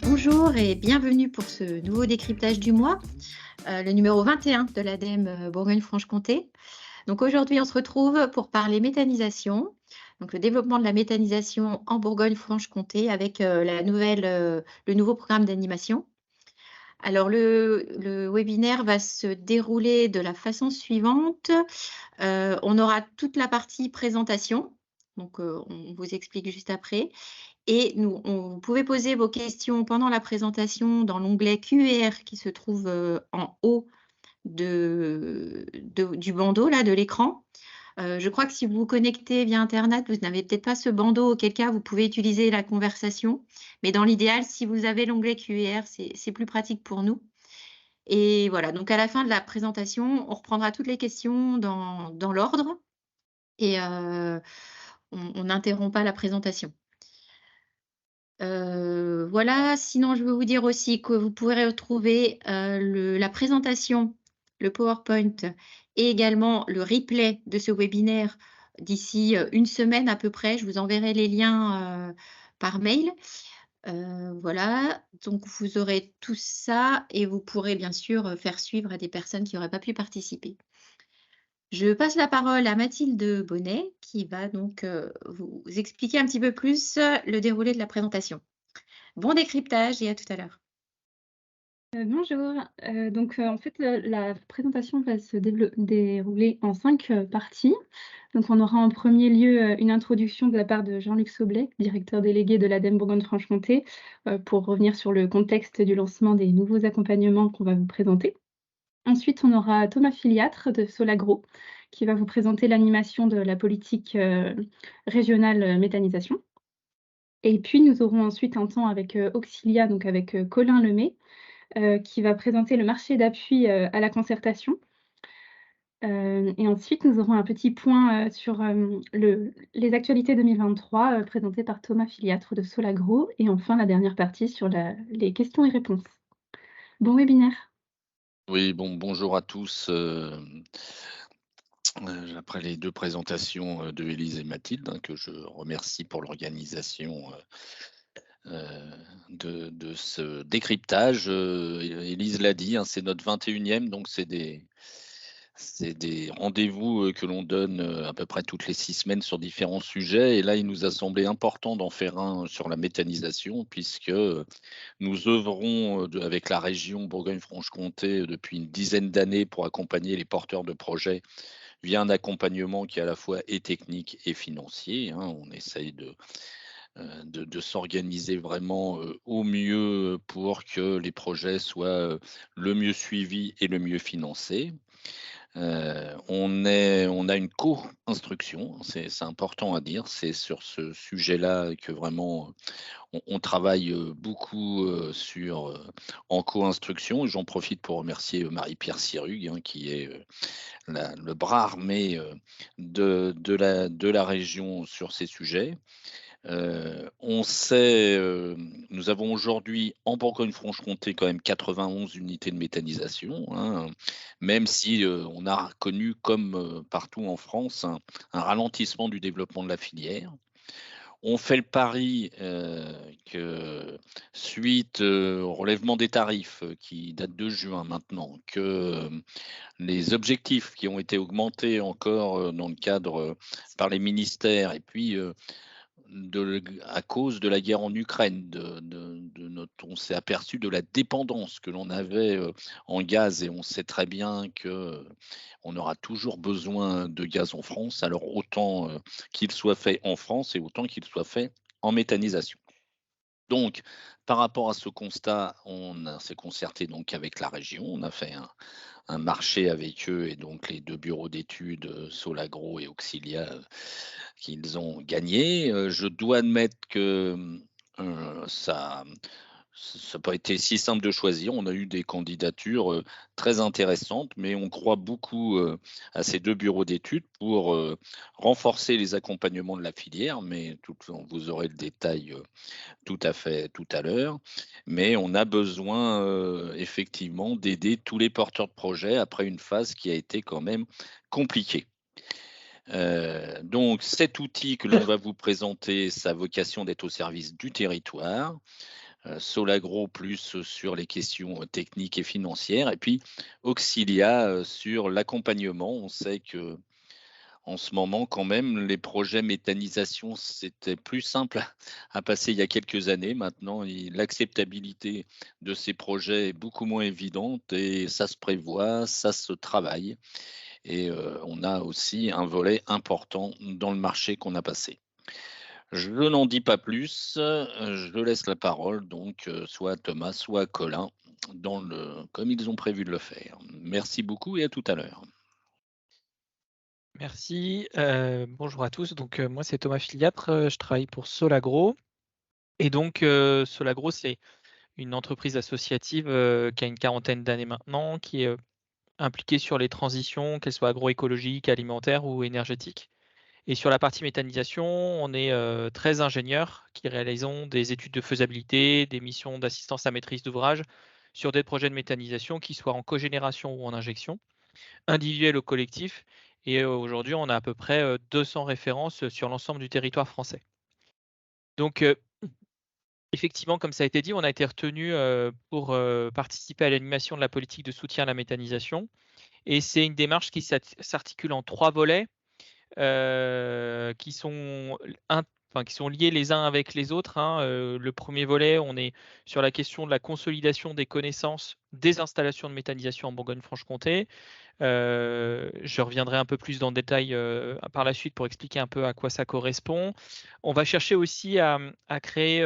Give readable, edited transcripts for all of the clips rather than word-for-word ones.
Bonjour et bienvenue pour ce nouveau décryptage du mois, le numéro 21 de l'ADEME Bourgogne-Franche-Comté. Donc aujourd'hui, on se retrouve pour parler méthanisation, donc le développement de la méthanisation en Bourgogne-Franche-Comté avec le nouveau programme d'animation. Alors le webinaire va se dérouler de la façon suivante. On aura toute la partie présentation, donc on vous explique juste après. Et vous pouvez poser vos questions pendant la présentation dans l'onglet Q&R qui se trouve en haut du bandeau là, de l'écran. Je crois que si vous vous connectez via Internet, vous n'avez peut-être pas ce bandeau, auquel cas vous pouvez utiliser la conversation. Mais dans l'idéal, si vous avez l'onglet Q&R, c'est plus pratique pour nous. Et voilà, donc à la fin de la présentation, on reprendra toutes les questions dans l'ordre et on n'interrompt pas la présentation. Voilà, sinon je veux vous dire aussi que vous pourrez retrouver, la présentation, le PowerPoint et également le replay de ce webinaire d'ici, 1 semaine à peu près. Je vous enverrai les liens, par mail. Voilà, donc vous aurez tout ça et vous pourrez bien sûr, faire suivre à des personnes qui n'auraient pas pu participer. Je passe la parole à Mathilde Bonnet qui va donc, vous expliquer un petit peu plus, le déroulé de la présentation. Bon décryptage et à tout à l'heure. Bonjour, en fait, la présentation va se dérouler en 5 parties. Donc on aura en premier lieu, une introduction de la part de Jean-Luc Saublet, directeur délégué de l'ADEME Bourgogne-Franche-Comté, pour revenir sur le contexte du lancement des nouveaux accompagnements qu'on va vous présenter. Ensuite, on aura Thomas Filiatre de Solagro, qui va vous présenter l'animation de la politique, régionale, méthanisation. Et puis nous aurons ensuite un temps avec, Auxilia, donc avec, Colin Lemay, qui va présenter le marché d'appui, à la concertation. Et ensuite, nous aurons un petit point, sur, les actualités 2023, présentées par Thomas Filiatre de Solagro et enfin la dernière partie sur les questions et réponses. Bon webinaire. Oui, bonjour à tous. Après les 2 présentations, de Élise et Mathilde, hein, que je remercie pour l'organisation, de ce décryptage. Élise l'a dit, hein, c'est notre 21e, donc c'est des rendez-vous, que l'on donne, à peu près toutes les 6 semaines sur différents sujets et là, il nous a semblé important d'en faire un sur la méthanisation puisque, nous œuvrons, avec la région Bourgogne-Franche-Comté, depuis une dizaine d'années pour accompagner les porteurs de projets via un accompagnement qui à la fois est technique et financier, hein. On essaye de s'organiser vraiment, au mieux pour que les projets soient, le mieux suivis et le mieux financés. On a une co-instruction, c'est important à dire. C'est sur ce sujet-là que vraiment, on travaille, beaucoup, en co-instruction. J'en profite pour remercier, Marie-Pierre Sirugue, hein, qui est, le bras armé, de la région sur ces sujets. On sait, nous avons aujourd'hui en Bourgogne-Franche-Comté quand même 91 unités de méthanisation, hein, même si, on a connu comme, partout en France un ralentissement du développement de la filière. On fait le pari, que suite, au relèvement des tarifs, qui date de juin maintenant, que, les objectifs qui ont été augmentés encore, dans le cadre, par les ministères et puis, à cause de la guerre en Ukraine, on s'est aperçu de la dépendance que l'on avait, en gaz et on sait très bien que, on aura toujours besoin de gaz en France, alors autant, qu'il soit fait en France et autant qu'il soit fait en méthanisation. Donc, par rapport à ce constat, s'est concerté donc avec la région, on a fait un marché avec eux et donc les 2 bureaux d'études, Solagro et Auxilia, qu'ils ont gagné. Je dois admettre que, ça n'a pas été si simple de choisir. On a eu des candidatures, très intéressantes, mais on croit beaucoup, à ces 2 bureaux d'études pour, renforcer les accompagnements de la filière, mais vous aurez le détail, tout à fait tout à l'heure. Mais on a besoin, effectivement d'aider tous les porteurs de projets après une phase qui a été quand même compliquée. Donc cet outil que l'on va vous présenter, sa vocation d'être au service du territoire. Solagro plus sur les questions techniques et financières, et puis Auxilia sur l'accompagnement. On sait que en ce moment, quand même, les projets méthanisation, c'était plus simple à passer il y a quelques années. Maintenant, l'acceptabilité de ces projets est beaucoup moins évidente et ça se prévoit, ça se travaille. Et on a aussi un volet important dans le marché qu'on a passé. Je n'en dis pas plus, je laisse la parole donc soit à Thomas, soit à Colin, comme ils ont prévu de le faire. Merci beaucoup et à tout à l'heure. Merci. Bonjour à tous. Donc, moi, c'est Thomas Filiatre. Je travaille pour Solagro. Et donc, Solagro, c'est une entreprise associative qui a une quarantaine d'années maintenant, qui est impliquée sur les transitions, qu'elles soient agroécologiques, alimentaires ou énergétiques. Et sur la partie méthanisation, on est 13 ingénieurs qui réalisons des études de faisabilité, des missions d'assistance à maîtrise d'ouvrage sur des projets de méthanisation qui soient en cogénération ou en injection, individuels ou collectifs. Et aujourd'hui, on a à peu près 200 références sur l'ensemble du territoire français. Donc, effectivement, comme ça a été dit, on a été retenu pour participer à l'animation de la politique de soutien à la méthanisation. Et c'est une démarche qui s'articule en 3 volets qui sont qui sont liés les uns avec les autres, hein. Le premier volet, on est sur la question de la consolidation des connaissances des installations de méthanisation en Bourgogne-Franche-Comté. Je reviendrai un peu plus dans le détail par la suite pour expliquer un peu à quoi ça correspond. On va chercher aussi à créer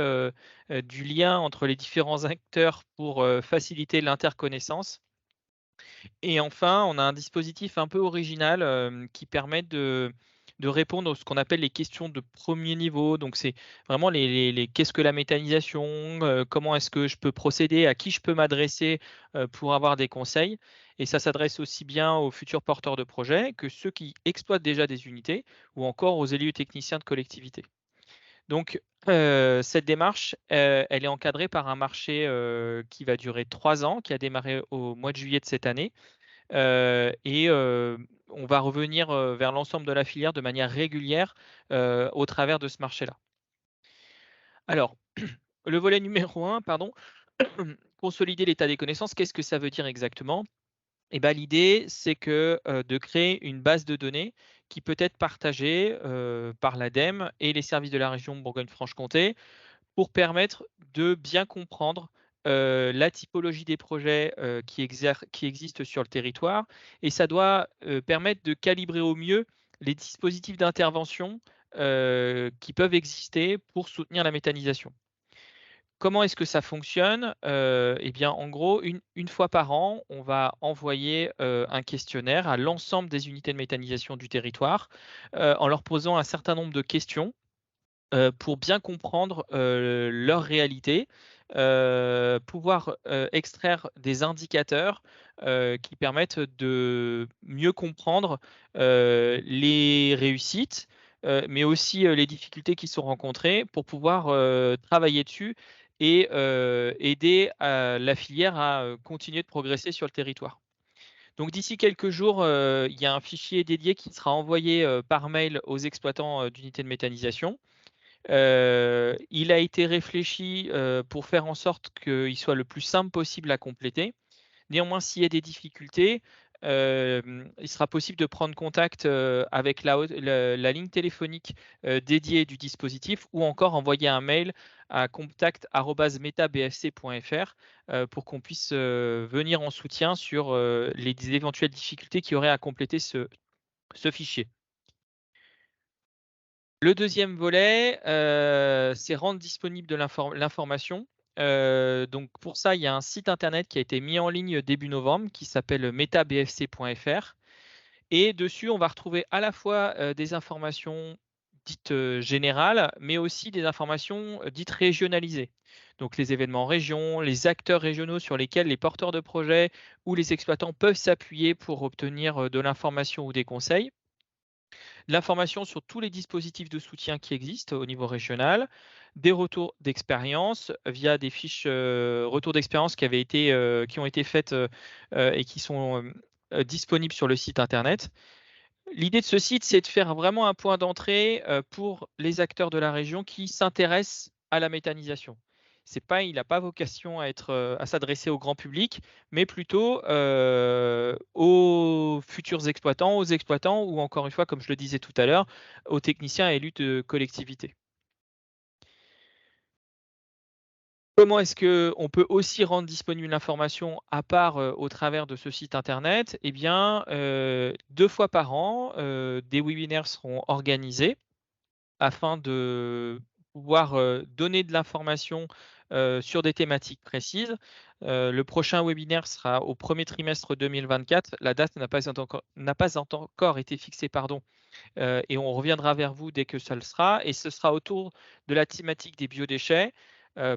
du lien entre les différents acteurs pour faciliter l'interconnaissance. Et enfin, on a un dispositif un peu original qui permet de répondre à ce qu'on appelle les questions de premier niveau. Donc, c'est vraiment les qu'est-ce que la méthanisation, comment est-ce que je peux procéder, à qui je peux m'adresser pour avoir des conseils. Et ça s'adresse aussi bien aux futurs porteurs de projets que ceux qui exploitent déjà des unités ou encore aux élus techniciens de collectivité. Donc, cette démarche, elle est encadrée par un marché qui va durer 3 ans, qui a démarré au mois de juillet de cette année. Et on va revenir vers l'ensemble de la filière de manière régulière au travers de ce marché-là. Alors, le volet numéro 1, pardon, consolider l'état des connaissances, qu'est-ce que ça veut dire exactement? Eh ben, l'idée, c'est que de créer une base de données qui peut être partagée par l'ADEME et les services de la région Bourgogne-Franche-Comté pour permettre de bien comprendre la typologie des projets qui existent sur le territoire, et ça doit permettre de calibrer au mieux les dispositifs d'intervention qui peuvent exister pour soutenir la méthanisation. Comment est-ce que ça fonctionne? Eh bien, en gros, une fois par an, on va envoyer un questionnaire à l'ensemble des unités de méthanisation du territoire en leur posant un certain nombre de questions pour bien comprendre leur réalité, pouvoir extraire des indicateurs qui permettent de mieux comprendre les réussites, mais aussi les difficultés qui sont rencontrées pour pouvoir travailler dessus et aider la filière à continuer de progresser sur le territoire. Donc d'ici quelques jours, il y a un fichier dédié qui sera envoyé par mail aux exploitants d'unités de méthanisation. Il a été réfléchi pour faire en sorte qu'il soit le plus simple possible à compléter. Néanmoins, s'il y a des difficultés, il sera possible de prendre contact avec la ligne téléphonique dédiée du dispositif, ou encore envoyer un mail à contact@metabfc.fr pour qu'on puisse venir en soutien sur les éventuelles difficultés qu'il y aurait à compléter ce fichier. Le deuxième volet, c'est rendre disponible de l'information. Donc pour ça, il y a un site internet qui a été mis en ligne début novembre qui s'appelle metabfc.fr, et dessus, on va retrouver à la fois des informations dites générales, mais aussi des informations dites régionalisées. Donc les événements en région, les acteurs régionaux sur lesquels les porteurs de projets ou les exploitants peuvent s'appuyer pour obtenir de l'information ou des conseils. L'information sur tous les dispositifs de soutien qui existent au niveau régional, des retours d'expérience via des fiches retours d'expérience qui ont été faites et qui sont disponibles sur le site internet. L'idée de ce site, c'est de faire vraiment un point d'entrée pour les acteurs de la région qui s'intéressent à la méthanisation. Il n'a pas vocation à s'adresser au grand public, mais plutôt aux futurs exploitants, aux exploitants ou encore une fois, comme je le disais tout à l'heure, aux techniciens élus de collectivités. Comment est-ce qu'on peut aussi rendre disponible l'information à part au travers de ce site internet? Eh bien, 2 fois par an, des webinaires seront organisés afin de pouvoir donner de l'information sur des thématiques précises. Le prochain webinaire sera au premier trimestre 2024. La date n'a pas encore été fixée, pardon, et on reviendra vers vous dès que ça le sera. Et ce sera autour de la thématique des biodéchets,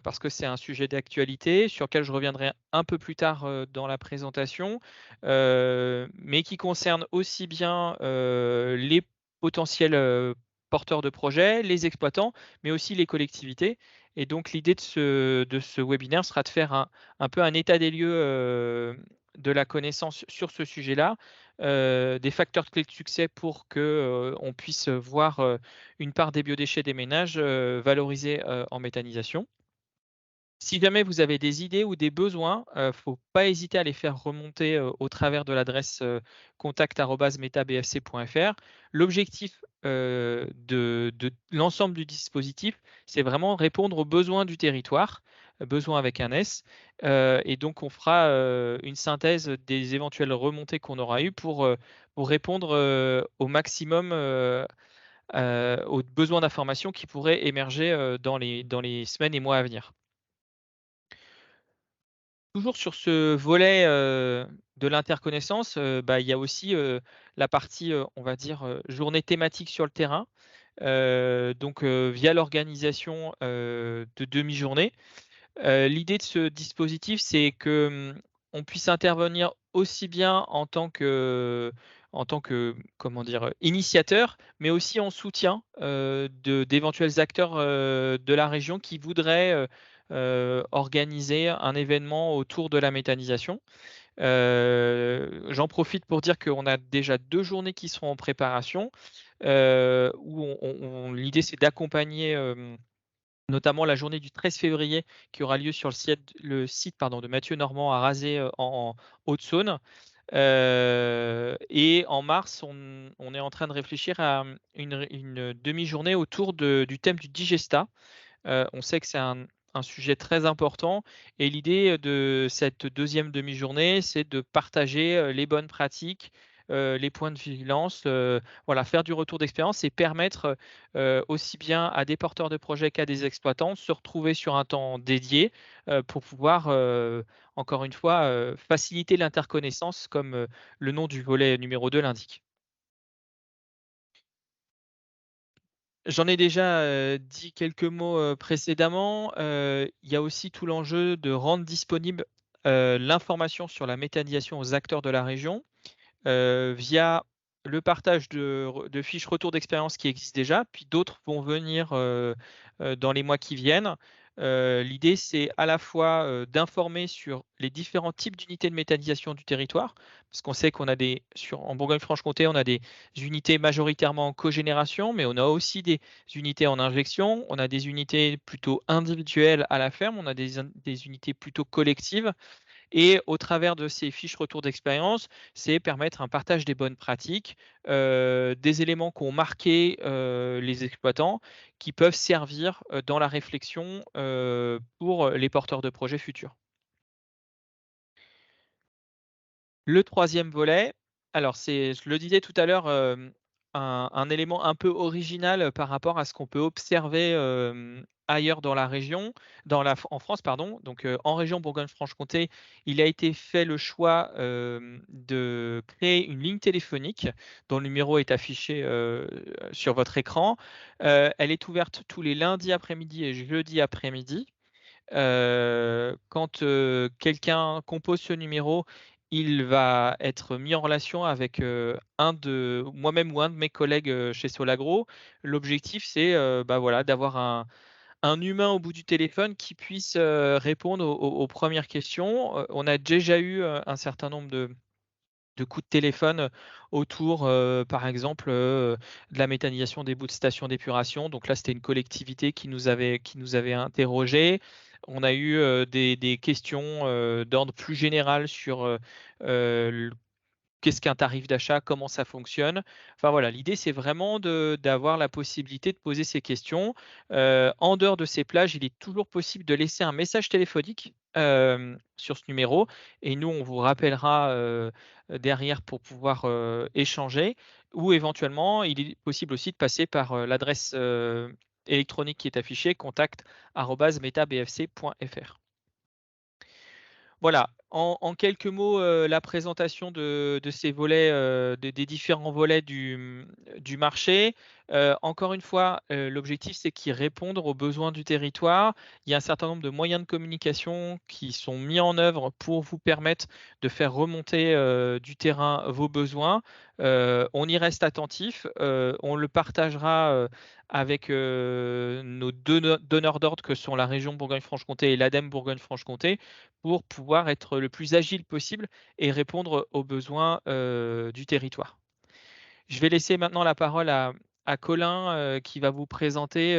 parce que c'est un sujet d'actualité sur lequel je reviendrai un peu plus tard dans la présentation, mais qui concerne aussi bien les potentiels porteurs de projets, les exploitants, mais aussi les collectivités. Et donc l'idée de ce webinaire sera de faire un peu un état des lieux de la connaissance sur ce sujet-là, des facteurs clés de succès pour que on puisse voir une part des biodéchets des ménages valorisés en méthanisation. Si jamais vous avez des idées ou des besoins, faut pas hésiter à les faire remonter au travers de l'adresse contact@metabfc.fr. L'objectif de l'ensemble du dispositif, c'est vraiment répondre aux besoins du territoire, besoin avec un S, et donc on fera une synthèse des éventuelles remontées qu'on aura eues pour répondre au maximum aux besoins d'information qui pourraient émerger dans les semaines et mois à venir. Toujours sur ce volet de l'interconnaissance, il y a aussi la partie on va dire journée thématique sur le terrain, donc via l'organisation de demi-journées. L'idée de ce dispositif, c'est que on puisse intervenir aussi bien en tant que comment dire? Initiateur, mais aussi en soutien d'éventuels acteurs de la région qui voudraient organiser un événement autour de la méthanisation. J'en profite pour dire qu'on a déjà 2 journées qui seront en préparation, où l'idée c'est d'accompagner notamment la journée du 13 février qui aura lieu sur le site pardon, de Mathieu Normand à Razé en Haute-Saône. Et en mars, on est en train de réfléchir à une demi-journée autour du thème du digestat. On sait que c'est un sujet très important et l'idée de cette deuxième demi-journée, c'est de partager les bonnes pratiques, les points de vigilance, voilà, faire du retour d'expérience et permettre aussi bien à des porteurs de projets qu'à des exploitants de se retrouver sur un temps dédié pour pouvoir, encore une fois, faciliter l'interconnaissance comme le nom du volet numéro 2 l'indique. J'en ai déjà dit quelques mots précédemment. Il y a aussi tout l'enjeu de rendre disponible l'information sur la méthanisation aux acteurs de la région via le partage de fiches retour d'expérience qui existent déjà, puis d'autres vont venir dans les mois qui viennent. L'idée, c'est à la fois d'informer sur les différents types d'unités de méthanisation du territoire, parce qu'on sait qu'on a en Bourgogne-Franche-Comté, on a des unités majoritairement en cogénération, mais on a aussi des unités en injection, on a des unités plutôt individuelles à la ferme, on a des unités plutôt collectives. Et au travers de ces fiches retour d'expérience, c'est permettre un partage des bonnes pratiques, des éléments qu'ont marqué les exploitants qui peuvent servir dans la réflexion pour les porteurs de projets futurs. Le troisième volet, alors je le disais tout à l'heure, un élément un peu original par rapport à ce qu'on peut observer ailleurs dans la région, en France pardon. Donc, en région Bourgogne-Franche-Comté, il a été fait le choix de créer une ligne téléphonique dont le numéro est affiché sur votre écran. Elle est ouverte tous les lundis après-midi et jeudis après-midi. Quand quelqu'un compose ce numéro, il va être mis en relation avec moi-même ou un de mes collègues chez Solagro. L'objectif, c'est voilà, d'avoir un humain au bout du téléphone qui puisse répondre aux premières questions. On a déjà eu un certain nombre coups de téléphone autour, par exemple, de la méthanisation des bouts de stations d'épuration. Donc là, c'était une collectivité qui nous avait interrogés. On a eu des questions d'ordre plus général sur qu'est-ce qu'un tarif d'achat, comment ça fonctionne. Enfin voilà, l'idée c'est vraiment d'avoir la possibilité de poser ces questions. En dehors de ces plages, il est toujours possible de laisser un message téléphonique sur ce numéro et nous on vous rappellera derrière pour pouvoir échanger, ou éventuellement il est possible aussi de passer par l'adresse électronique qui est affichée, contact@metabfc.fr. Voilà, en quelques mots, la présentation de ces volets, des différents volets du marché. Encore une fois, l'objectif, c'est qu'ils répondent aux besoins du territoire. Il y a un certain nombre de moyens de communication qui sont mis en œuvre pour vous permettre de faire remonter, du terrain vos besoins. On y reste attentif, on le partagera, avec, nos donneurs d'ordre que sont la région Bourgogne-Franche-Comté et l'ADEME Bourgogne-Franche-Comté, pour pouvoir être le plus agile possible et répondre aux besoins du territoire. Je vais laisser maintenant la parole à Colin qui va vous présenter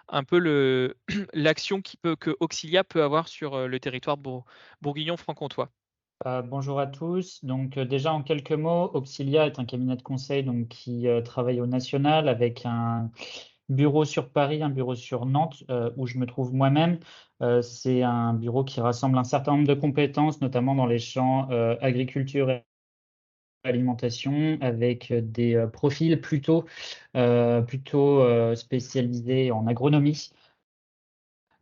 un peu l'action que Auxilia peut avoir sur le territoire bourguignon-franc-comtois. Bonjour à tous. Donc, déjà en quelques mots, Auxilia est un cabinet de conseil donc, qui travaille au national avec un bureau sur Paris, un bureau sur Nantes, où je me trouve moi-même. C'est un bureau qui rassemble un certain nombre de compétences, notamment dans les champs agriculture et alimentation, avec des profils plutôt spécialisés en agronomie.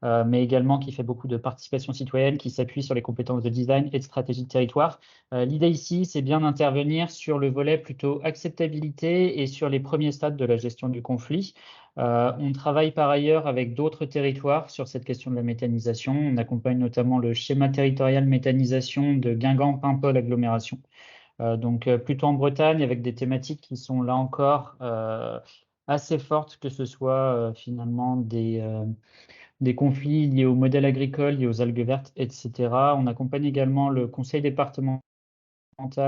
Mais également qui fait beaucoup de participation citoyenne, qui s'appuie sur les compétences de design et de stratégie de territoire. L'idée ici, c'est bien d'intervenir sur le volet plutôt acceptabilité et sur les premiers stades de la gestion du conflit. On travaille par ailleurs avec d'autres territoires sur cette question de la méthanisation. On accompagne notamment le schéma territorial méthanisation de Guingamp-Paimpol agglomération. Donc plutôt en Bretagne, avec des thématiques qui sont là encore assez fortes, que ce soit finalement des conflits liés au modèle agricole, liés aux algues vertes, etc. On accompagne également le conseil départemental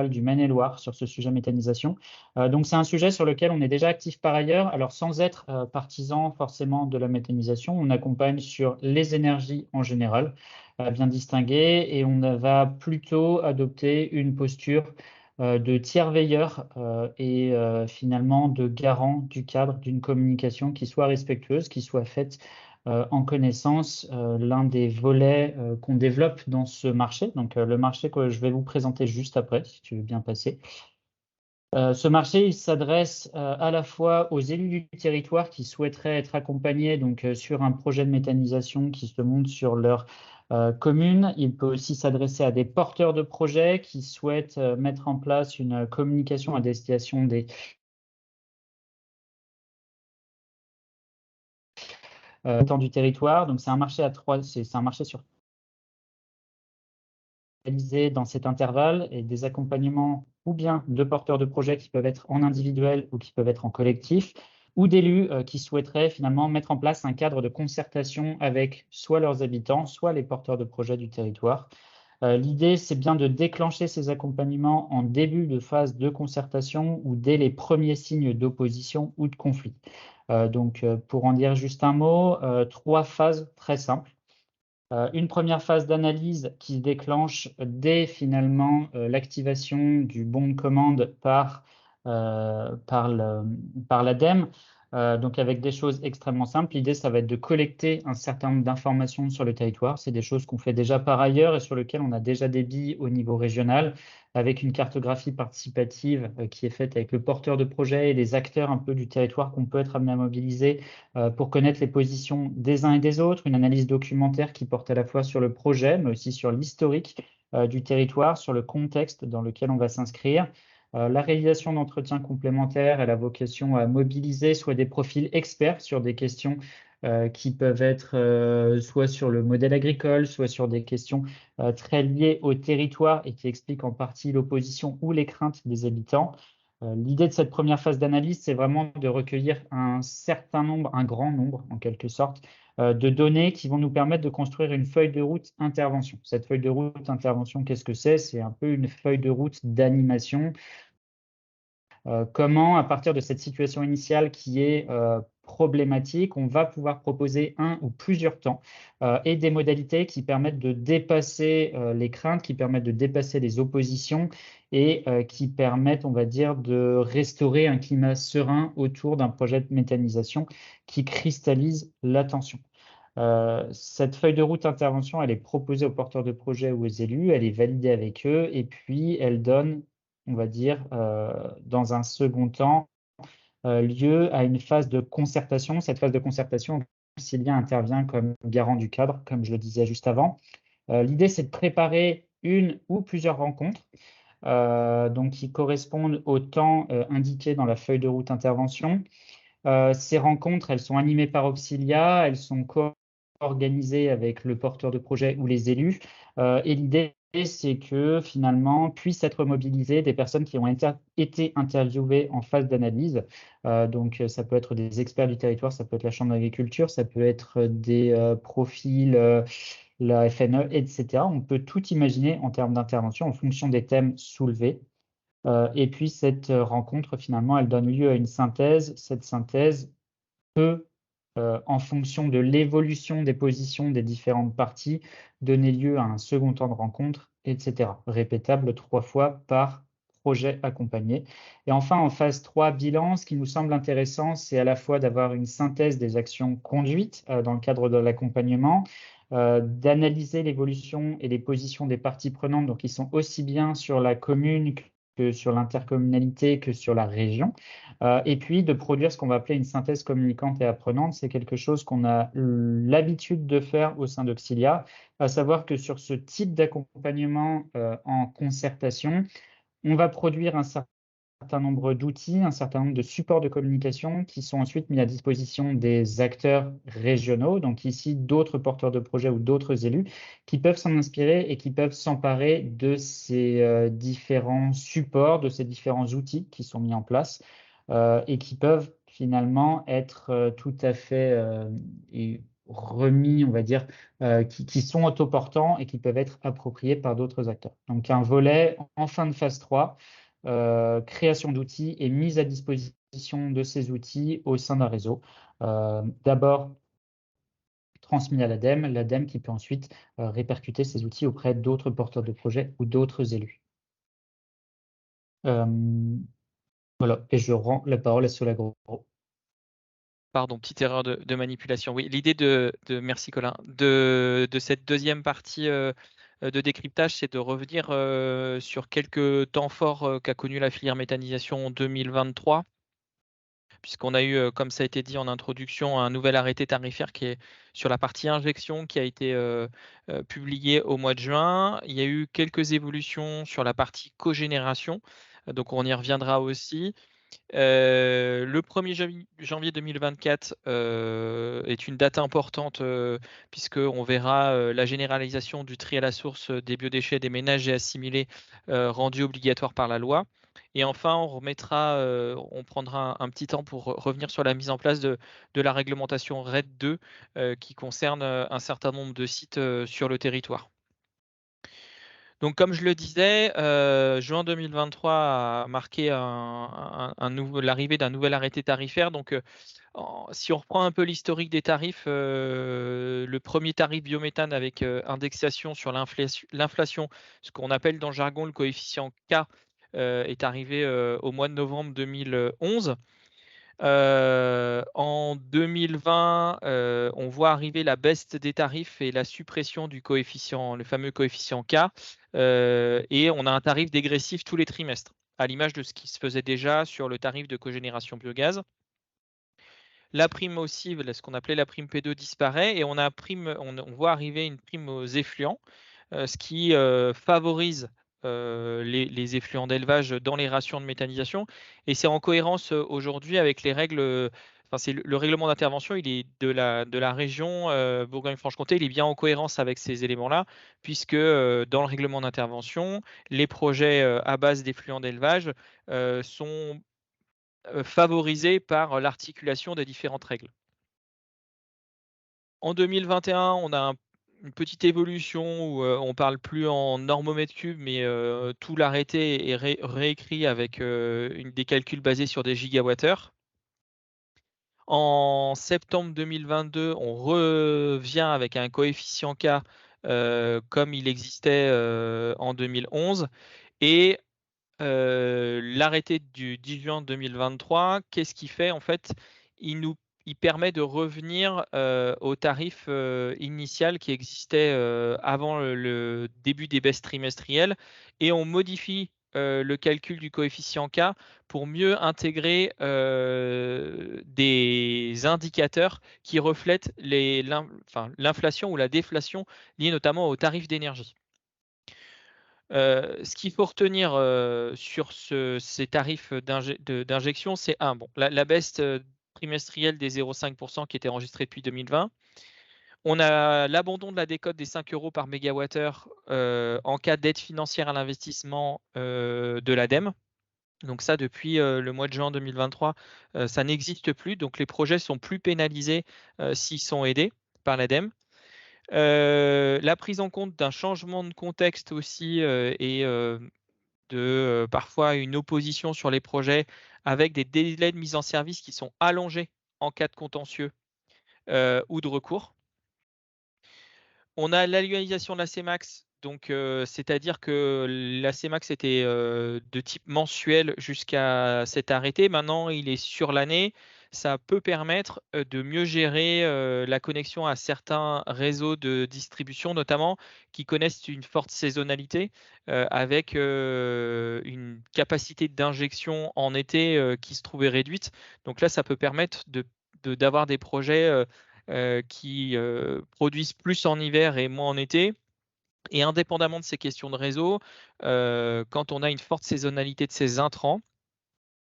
du Maine-et-Loire sur ce sujet méthanisation. Donc c'est un sujet sur lequel on est déjà actif par ailleurs. Alors sans être partisan forcément de la méthanisation, on accompagne sur les énergies en général, bien distinguées, et on va plutôt adopter une posture de tiers veilleur et finalement de garant du cadre d'une communication qui soit respectueuse, qui soit faite en connaissance l'un des volets qu'on développe dans ce marché. Donc le marché que je vais vous présenter juste après, si tu veux bien passer. Ce marché, il s'adresse à la fois aux élus du territoire qui souhaiteraient être accompagnés donc, sur un projet de méthanisation qui se monte sur leur commune. Il peut aussi s'adresser à des porteurs de projets qui souhaitent mettre en place une communication à destination des temps du territoire. Donc c'est un marché c'est un marché sur dans cet intervalle et des accompagnements ou bien de porteurs de projets qui peuvent être en individuel ou qui peuvent être en collectif, ou d'élus qui souhaiteraient finalement mettre en place un cadre de concertation avec soit leurs habitants, soit les porteurs de projets du territoire. L'idée, c'est bien de déclencher ces accompagnements en début de phase de concertation ou dès les premiers signes d'opposition ou de conflit. Donc, pour en dire juste un mot, 3 phases très simples. Une première phase d'analyse qui se déclenche dès finalement l'activation du bon de commande par l'ADEME. Donc avec des choses extrêmement simples. L'idée, ça va être de collecter un certain nombre d'informations sur le territoire. C'est des choses qu'on fait déjà par ailleurs et sur lesquelles on a déjà des billes au niveau régional, avec une cartographie participative qui est faite avec le porteur de projet et les acteurs un peu du territoire qu'on peut être amené à mobiliser pour connaître les positions des uns et des autres, une analyse documentaire qui porte à la fois sur le projet, mais aussi sur l'historique du territoire, sur le contexte dans lequel on va s'inscrire. La réalisation d'entretiens complémentaires, elle a vocation à mobiliser soit des profils experts sur des questions qui peuvent être soit sur le modèle agricole, soit sur des questions très liées au territoire et qui expliquent en partie l'opposition ou les craintes des habitants. L'idée de cette première phase d'analyse, c'est vraiment de recueillir un grand nombre en quelque sorte, de données qui vont nous permettre de construire une feuille de route intervention. Cette feuille de route intervention, qu'est-ce que c'est? C'est un peu une feuille de route d'animation. Comment, à partir de cette situation initiale qui est problématique, on va pouvoir proposer un ou plusieurs temps et des modalités qui permettent de dépasser les craintes, qui permettent de dépasser les oppositions et qui permettent, on va dire, de restaurer un climat serein autour d'un projet de méthanisation qui cristallise l'attention. Cette feuille de route intervention, elle est proposée aux porteurs de projet ou aux élus, elle est validée avec eux et puis elle donne, on va dire, dans un second temps, lieu à une phase de concertation. Cette phase de concertation, Cilia intervient comme garant du cadre, comme je le disais juste avant. L'idée, c'est de préparer une ou plusieurs rencontres donc qui correspondent au temps indiqué dans la feuille de route intervention. Ces rencontres, elles sont animées par Auxilia, elles sont organisées avec le porteur de projet ou les élus. Et l'idée, c'est que finalement puissent être mobilisées des personnes qui ont été interviewées en phase d'analyse. Donc, ça peut être des experts du territoire, ça peut être la Chambre d'agriculture, ça peut être des profils, la FNE, etc. On peut tout imaginer en termes d'intervention en fonction des thèmes soulevés. Et puis, cette rencontre, finalement, elle donne lieu à une synthèse. Cette synthèse peut, en fonction de l'évolution des positions des différentes parties, donner lieu à un second temps de rencontre, etc. Répétable 3 fois par projet accompagné. Et enfin, en phase 3, bilan, ce qui nous semble intéressant, c'est à la fois d'avoir une synthèse des actions conduites dans le cadre de l'accompagnement, d'analyser l'évolution et les positions des parties prenantes, donc ils sont aussi bien sur la commune que sur l'intercommunalité, que sur la région, et puis de produire ce qu'on va appeler une synthèse communicante et apprenante. C'est quelque chose qu'on a l'habitude de faire au sein d'Auxilia, à savoir que sur ce type d'accompagnement en concertation, on va produire un certain nombre d'outils, un certain nombre de supports de communication qui sont ensuite mis à disposition des acteurs régionaux, donc ici d'autres porteurs de projets ou d'autres élus, qui peuvent s'en inspirer et qui peuvent s'emparer de ces différents supports, de ces différents outils qui sont mis en place et qui peuvent finalement être tout à fait remis, on va dire, qui sont autoportants et qui peuvent être appropriés par d'autres acteurs. Donc un volet en fin de phase 3, création d'outils et mise à disposition de ces outils au sein d'un réseau. D'abord transmis à l'ADEME qui peut ensuite répercuter ces outils auprès d'autres porteurs de projets ou d'autres élus. Voilà, et je rends la parole à Solagro. Pardon, petite erreur de manipulation. Oui, l'idée merci Colin, de cette deuxième partie de décryptage, c'est de revenir sur quelques temps forts qu'a connu la filière méthanisation en 2023, puisqu'on a eu, comme ça a été dit en introduction, un nouvel arrêté tarifaire qui est sur la partie injection qui a été publié au mois de juin. Il y a eu quelques évolutions sur la partie cogénération, donc on y reviendra aussi. Le 1er janvier 2024 est une date importante puisqu'on verra la généralisation du tri à la source des biodéchets des ménages et assimilés rendu obligatoire par la loi. Et enfin, on prendra un petit temps pour revenir sur la mise en place de la réglementation RED 2 qui concerne un certain nombre de sites sur le territoire. Donc, comme je le disais, juin 2023 a marqué l'arrivée d'un nouvel arrêté tarifaire. Donc, si on reprend un peu l'historique des tarifs, le premier tarif biométhane avec indexation sur l'inflation, ce qu'on appelle dans le jargon le coefficient K, est arrivé au mois de novembre 2011. En 2020, on voit arriver la baisse des tarifs et la suppression du coefficient, le fameux coefficient K, et on a un tarif dégressif tous les trimestres, à l'image de ce qui se faisait déjà sur le tarif de cogénération biogaz. La prime aussi, ce qu'on appelait la prime P2 disparaît et on voit arriver une prime aux effluents, ce qui favorise les effluents d'élevage dans les rations de méthanisation. Et c'est en cohérence aujourd'hui avec les règles c'est le règlement d'intervention, il est de la région Bourgogne-Franche-Comté, il est bien en cohérence avec ces éléments-là, puisque dans le règlement d'intervention, les projets à base d'effluents d'élevage sont favorisés par l'articulation des différentes règles. En 2021, on a une petite évolution où on parle plus en normomètre cube, mais tout l'arrêté est réécrit avec des calculs basés sur des gigawattheures. En septembre 2022, on revient avec un coefficient K comme il existait en 2011. Et l'arrêté du 10 juin 2023, qu'est-ce qu'il fait? En fait, il permet de revenir au tarif initial qui existait avant le début des baisses trimestrielles, et on modifie le calcul du coefficient K pour mieux intégrer des indicateurs qui reflètent l'inflation ou la déflation liée notamment aux tarifs d'énergie. Ce qu'il faut retenir sur ces tarifs d'injection, c'est la baisse trimestrielle des 0,5% qui était enregistrée depuis 2020. On a l'abandon de la décote des 5 € par mégawattheure en cas d'aide financière à l'investissement de l'ADEME. Donc ça, depuis le mois de juin 2023, ça n'existe plus. Donc les projets sont plus pénalisés s'ils sont aidés par l'ADEME. La prise en compte d'un changement de contexte aussi et de parfois une opposition sur les projets avec des délais de mise en service qui sont allongés en cas de contentieux ou de recours. On a l'annualisation de la CMAX, donc c'est-à-dire que la CMAX était de type mensuel jusqu'à cet arrêté. Maintenant, il est sur l'année. Ça peut permettre de mieux gérer la connexion à certains réseaux de distribution, notamment qui connaissent une forte saisonnalité, avec une capacité d'injection en été qui se trouvait réduite. Donc là, ça peut permettre d'avoir des projets qui produisent plus en hiver et moins en été. Et indépendamment de ces questions de réseau, quand on a une forte saisonnalité de ces intrants,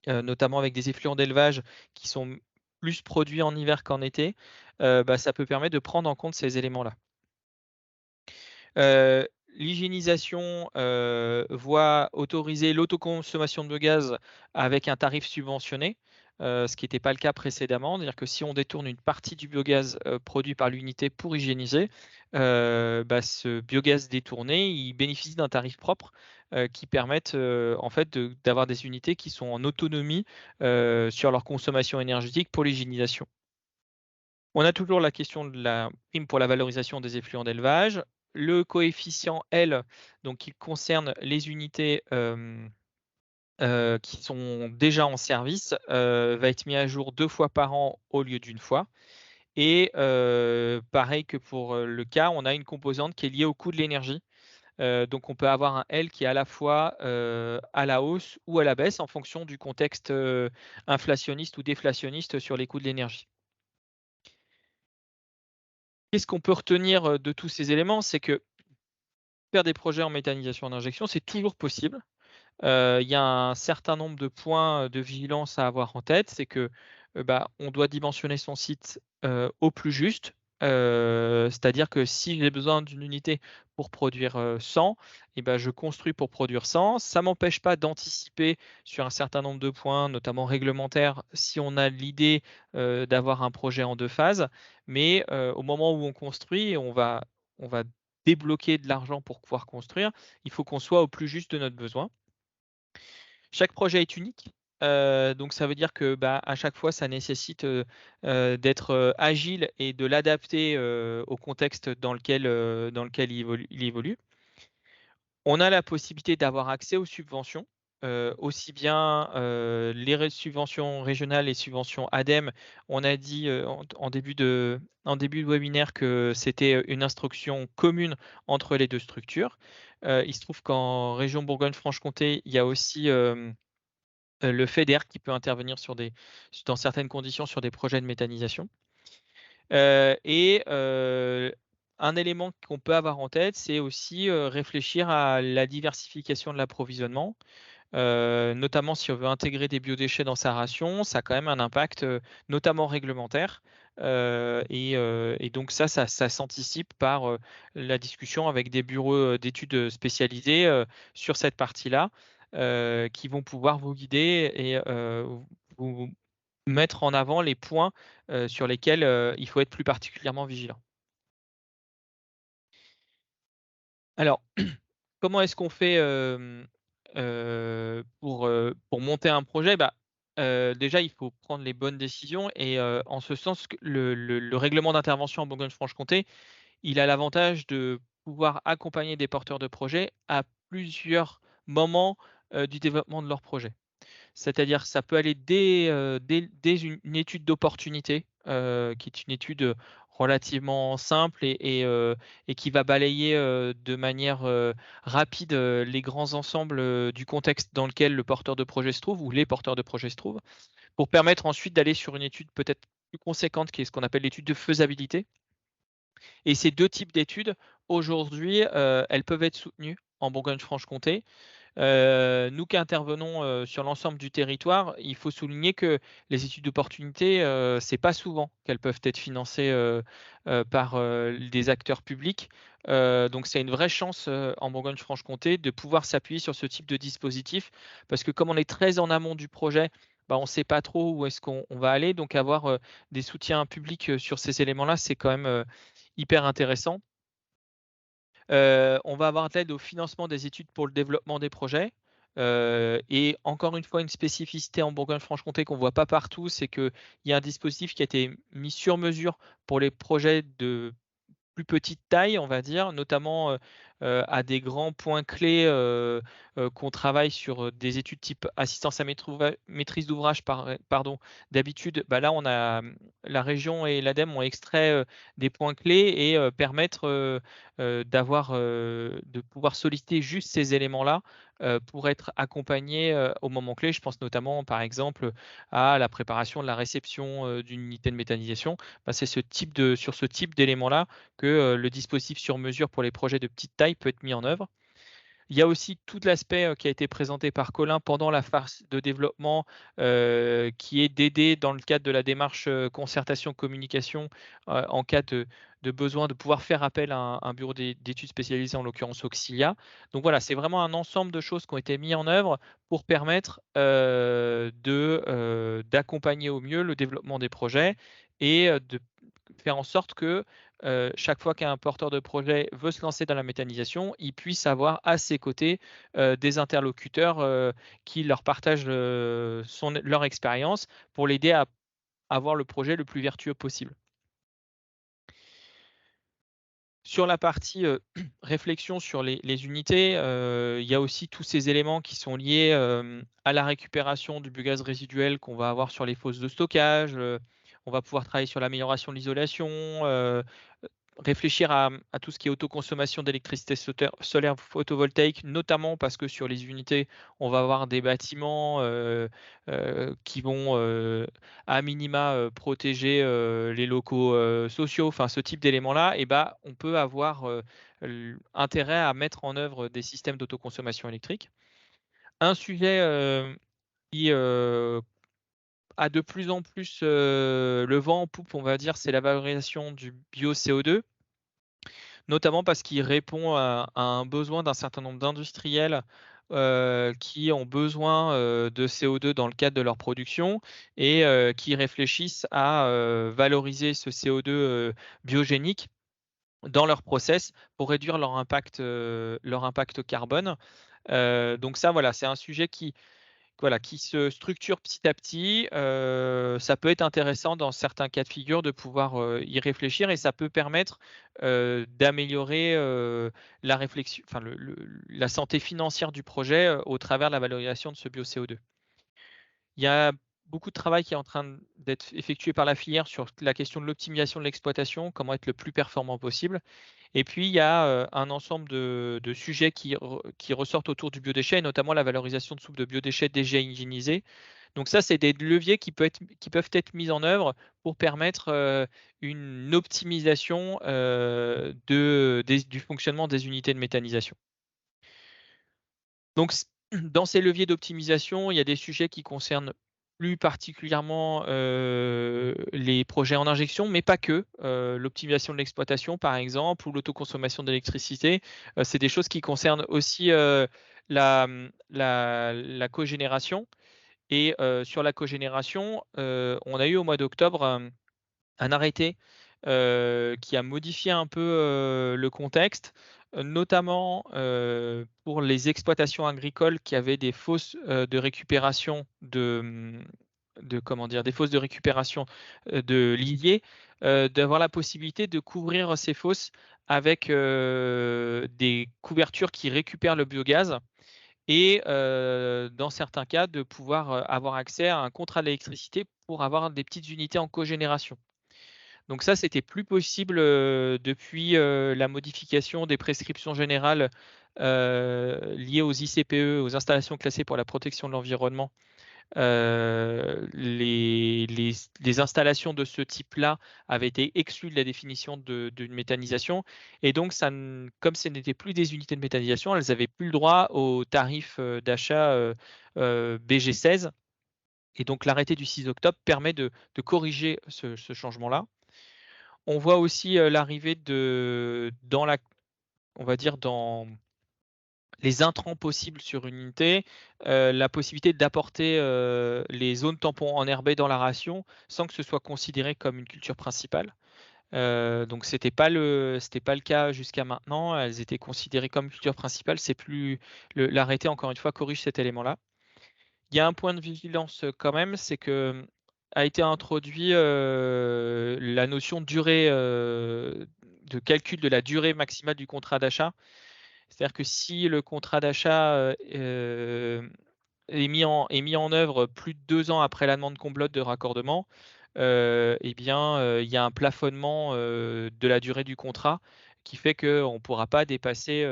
notamment avec des effluents d'élevage qui sont plus produits en hiver qu'en été, ça peut permettre de prendre en compte ces éléments-là. L'hygiénisation voit autoriser l'autoconsommation de biogaz avec un tarif subventionné, ce qui n'était pas le cas précédemment. C'est-à-dire que si on détourne une partie du biogaz produit par l'unité pour hygiéniser, ce biogaz détourné, il bénéficie d'un tarif propre qui permettent en fait d'avoir des unités qui sont en autonomie sur leur consommation énergétique pour l'hygiénisation. On a toujours la question de la prime pour la valorisation des effluents d'élevage. Le coefficient L, donc qui concerne les unités qui sont déjà en service, va être mis à jour 2 fois par an au lieu d'une fois. Et pareil que pour le cas, on a une composante qui est liée au coût de l'énergie. Donc on peut avoir un L qui est à la fois à la hausse ou à la baisse en fonction du contexte inflationniste ou déflationniste sur les coûts de l'énergie. Qu'est-ce qu'on peut retenir de tous ces éléments? C'est que faire des projets en méthanisation d'injection, c'est toujours possible. Il y a un certain nombre de points de vigilance à avoir en tête. C'est que on doit dimensionner son site au plus juste. C'est-à-dire que si j'ai besoin d'une unité pour produire 100, je construis pour produire 100. Ça ne m'empêche pas d'anticiper sur un certain nombre de points, notamment réglementaires, si on a l'idée d'avoir un projet en 2 phases. Mais au moment où on construit, on va débloquer de l'argent pour pouvoir construire. Il faut qu'on soit au plus juste de notre besoin. Chaque projet est unique. Donc ça veut dire que à chaque fois, ça nécessite d'être agile et de l'adapter au contexte dans lequel il évolue. On a la possibilité d'avoir accès aux subventions, aussi bien les subventions régionales et subventions ADEME. On a dit en début de webinaire que c'était une instruction commune entre les 2 structures. Il se trouve qu'en région Bourgogne-Franche-Comté, il y a aussi le FEDER qui peut intervenir dans certaines conditions sur des projets de méthanisation. Un élément qu'on peut avoir en tête, c'est aussi réfléchir à la diversification de l'approvisionnement. notamment si on veut intégrer des biodéchets dans sa ration, ça a quand même un impact, notamment réglementaire. Et donc ça s'anticipe par la discussion avec des bureaux d'études spécialisés sur cette partie-là, qui vont pouvoir vous guider et vous mettre en avant les points sur lesquels il faut être plus particulièrement vigilant. Alors, comment est-ce qu'on fait pour monter un projet? Déjà, il faut prendre les bonnes décisions et en ce sens, que le règlement d'intervention en Bourgogne-Franche-Comté, il a l'avantage de pouvoir accompagner des porteurs de projets à plusieurs moments du développement de leur projet. C'est-à-dire ça peut aller dès une étude d'opportunité, qui est une étude, relativement simple et qui va balayer, de manière, rapide, les grands ensembles, du contexte dans lequel le porteur de projet se trouve ou les porteurs de projet se trouvent, pour permettre ensuite d'aller sur une étude peut-être plus conséquente qui est ce qu'on appelle l'étude de faisabilité. Et ces 2 types d'études, aujourd'hui, elles peuvent être soutenues en Bourgogne-Franche-Comté. Nous qui intervenons, sur l'ensemble du territoire, il faut souligner que les études d'opportunité, c'est pas souvent qu'elles peuvent être financées, par, des acteurs publics. Donc c'est une vraie chance, en Bourgogne-Franche-Comté de pouvoir s'appuyer sur ce type de dispositif parce que comme on est très en amont du projet, on ne sait pas trop où est-ce qu'on va aller. Donc avoir, des soutiens publics, sur ces éléments-là, c'est quand même, hyper intéressant. On va avoir de l'aide au financement des études pour le développement des projets. Et encore une fois, une spécificité en Bourgogne-Franche-Comté qu'on ne voit pas partout, c'est qu'il y a un dispositif qui a été mis sur mesure pour les projets de plus petite taille, on va dire, notamment, à des grands points clés, qu'on travaille sur, des études type assistance à maîtrise d'ouvrage pardon. D'habitude, là, on a, la région et l'ADEME ont extrait, des points clés et permettre, de pouvoir solliciter juste ces éléments-là, pour être accompagné, au moment clé. Je pense notamment, par exemple, à la préparation de la réception, d'une unité de méthanisation. C'est sur ce type d'éléments-là que, le dispositif sur mesure pour les projets de petite taille peut être mis en œuvre. Il y a aussi tout l'aspect, qui a été présenté par Colin pendant la phase de développement, qui est d'aider dans le cadre de la démarche, concertation communication, en cas de besoin de pouvoir faire appel à un bureau d'études spécialisé, en l'occurrence Auxilia. Donc voilà, c'est vraiment un ensemble de choses qui ont été mis en œuvre pour permettre, d'accompagner au mieux le développement des projets et de faire en sorte que, chaque fois qu'un porteur de projet veut se lancer dans la méthanisation, il puisse avoir à ses côtés, des interlocuteurs, qui leur partagent, leur expérience pour l'aider à avoir le projet le plus vertueux possible. Sur la partie, réflexion sur les unités, il y a aussi tous ces éléments qui sont liés, à la récupération du biogaz résiduel qu'on va avoir sur les fosses de stockage. On va pouvoir travailler sur l'amélioration de l'isolation, réfléchir à tout ce qui est autoconsommation d'électricité solaire photovoltaïque, notamment parce que sur les unités, on va avoir des bâtiments, qui vont, à minima, protéger, les locaux, sociaux. Enfin, ce type d'éléments-là, on peut avoir, intérêt à mettre en œuvre des systèmes d'autoconsommation électrique. Un sujet, qui, a de plus en plus, le vent en poupe, on va dire, c'est la valorisation du bio-CO2. Notamment parce qu'il répond à un besoin d'un certain nombre d'industriels, qui ont besoin, de CO2 dans le cadre de leur production et qui réfléchissent à, valoriser ce CO2, biogénique dans leur process pour réduire leur impact carbone. Donc ça, voilà, c'est un sujet qui se structure petit à petit. Ça peut être intéressant dans certains cas de figure de pouvoir, y réfléchir et ça peut permettre, d'améliorer, la réflexion, enfin la santé financière du projet, au travers de la valorisation de ce bio-CO2. Il y a beaucoup de travail qui est en train d'être effectué par la filière sur la question de l'optimisation de l'exploitation, comment être le plus performant possible. Et puis il y a, un ensemble de sujets qui ressortent autour du biodéchet, et notamment la valorisation de soupe de biodéchets déjà hygiénisés. Donc ça, c'est des leviers qui peuvent être mis en œuvre pour permettre, une optimisation, du fonctionnement des unités de méthanisation. Donc Dans ces leviers d'optimisation, il y a des sujets qui concernent plus particulièrement les projets en injection, mais pas que. L'optimisation de l'exploitation, par exemple, ou l'autoconsommation d'électricité, c'est des choses qui concernent aussi la cogénération. Et sur la cogénération, on a eu au mois d'octobre un arrêté qui a modifié un peu le contexte, notamment pour les exploitations agricoles qui avaient des fosses de récupération des fosses de récupération de lisier, d'avoir la possibilité de couvrir ces fosses avec des couvertures qui récupèrent le biogaz et dans certains cas de pouvoir avoir accès à un contrat d'électricité pour avoir des petites unités en cogénération. Donc ça, c'était plus possible depuis la modification des prescriptions générales liées aux ICPE, aux installations classées pour la protection de l'environnement. Les installations de ce type-là avaient été exclues de la définition d'une méthanisation, et donc comme ce n'étaient plus des unités de méthanisation, elles n'avaient plus le droit au tarif d'achat BG16. Et donc l'arrêté du 6 octobre permet de corriger ce changement-là. On voit aussi l'arrivée dans les intrants possibles sur une unité, la possibilité d'apporter les zones tampons enherbées dans la ration sans que ce soit considéré comme une culture principale. Donc c'était pas le cas jusqu'à maintenant. Elles étaient considérées comme culture principale. C'est plus l'arrêté, encore une fois, corrige cet élément-là. Il y a un point de vigilance quand même, c'est que a été introduit la notion de durée de calcul de la durée maximale du contrat d'achat. C'est-à-dire que si le contrat d'achat est mis en œuvre plus de 2 ans après la demande complote de raccordement, eh bien, il y a un plafonnement de la durée du contrat qui fait qu'on ne pourra pas dépasser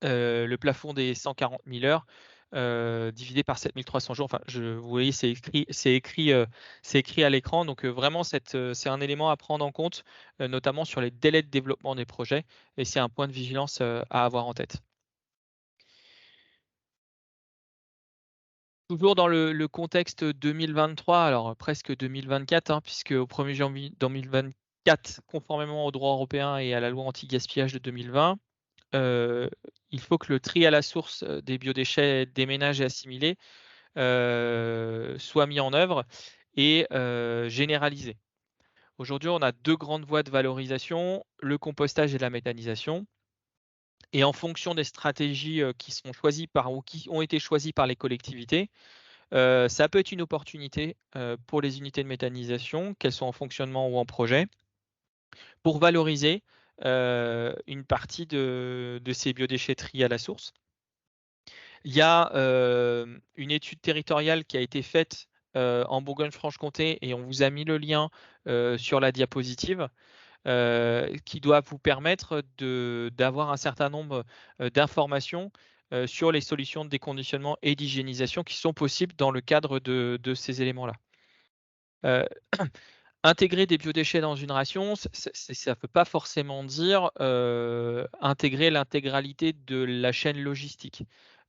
le plafond des 140 000 heures divisé par 7 300 jours. Enfin, vous voyez, c'est écrit à l'écran. Donc vraiment, c'est un élément à prendre en compte, notamment sur les délais de développement des projets, et c'est un point de vigilance à avoir en tête. Toujours dans le contexte 2023, alors presque 2024, hein, puisque au 1er janvier 2024, conformément au droit européen et à la loi anti-gaspillage de 2020, il faut que le tri à la source des biodéchets des ménages et assimilés soit mis en œuvre et généralisé. Aujourd'hui, on a 2 grandes voies de valorisation, le compostage et la méthanisation. Et en fonction des stratégies qui sont choisies ou qui ont été choisies par les collectivités, ça peut être une opportunité pour les unités de méthanisation, qu'elles soient en fonctionnement ou en projet, pour valoriser une partie de ces biodéchetteries à la source. Il y a une étude territoriale qui a été faite en Bourgogne-Franche-Comté, et on vous a mis le lien sur la diapositive, qui doit vous permettre d'avoir un certain nombre d'informations sur les solutions de déconditionnement et d'hygiénisation qui sont possibles dans le cadre de ces éléments-là. Intégrer des biodéchets dans une ration, ça ne veut pas forcément dire intégrer l'intégralité de la chaîne logistique.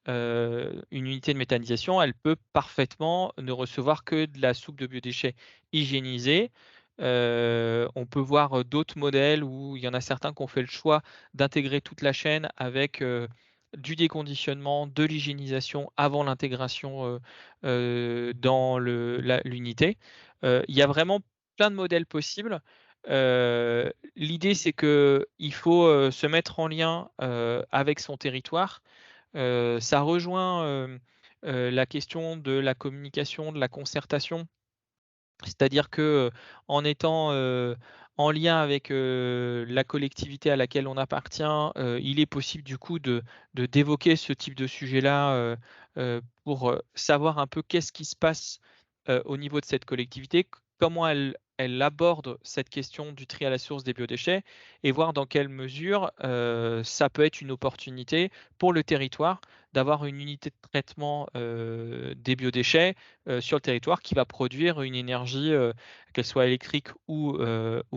Une unité de méthanisation, elle peut parfaitement ne recevoir que de la soupe de biodéchets hygiénisée. On peut voir d'autres modèles où il y en a certains qui ont fait le choix d'intégrer toute la chaîne avec du déconditionnement, de l'hygiénisation avant l'intégration dans l'unité. Il y a vraiment plein de modèles possibles. L'idée, c'est qu'il faut se mettre en lien avec son territoire. Ça rejoint la question de la communication, de la concertation. C'est-à-dire que en étant en lien avec la collectivité à laquelle on appartient, il est possible du coup d'évoquer ce type de sujet-là pour savoir un peu qu'est-ce qui se passe au niveau de cette collectivité, comment elle aborde cette question du tri à la source des biodéchets, et voir dans quelle mesure ça peut être une opportunité pour le territoire d'avoir une unité de traitement des biodéchets sur le territoire qui va produire une énergie, qu'elle soit électrique ou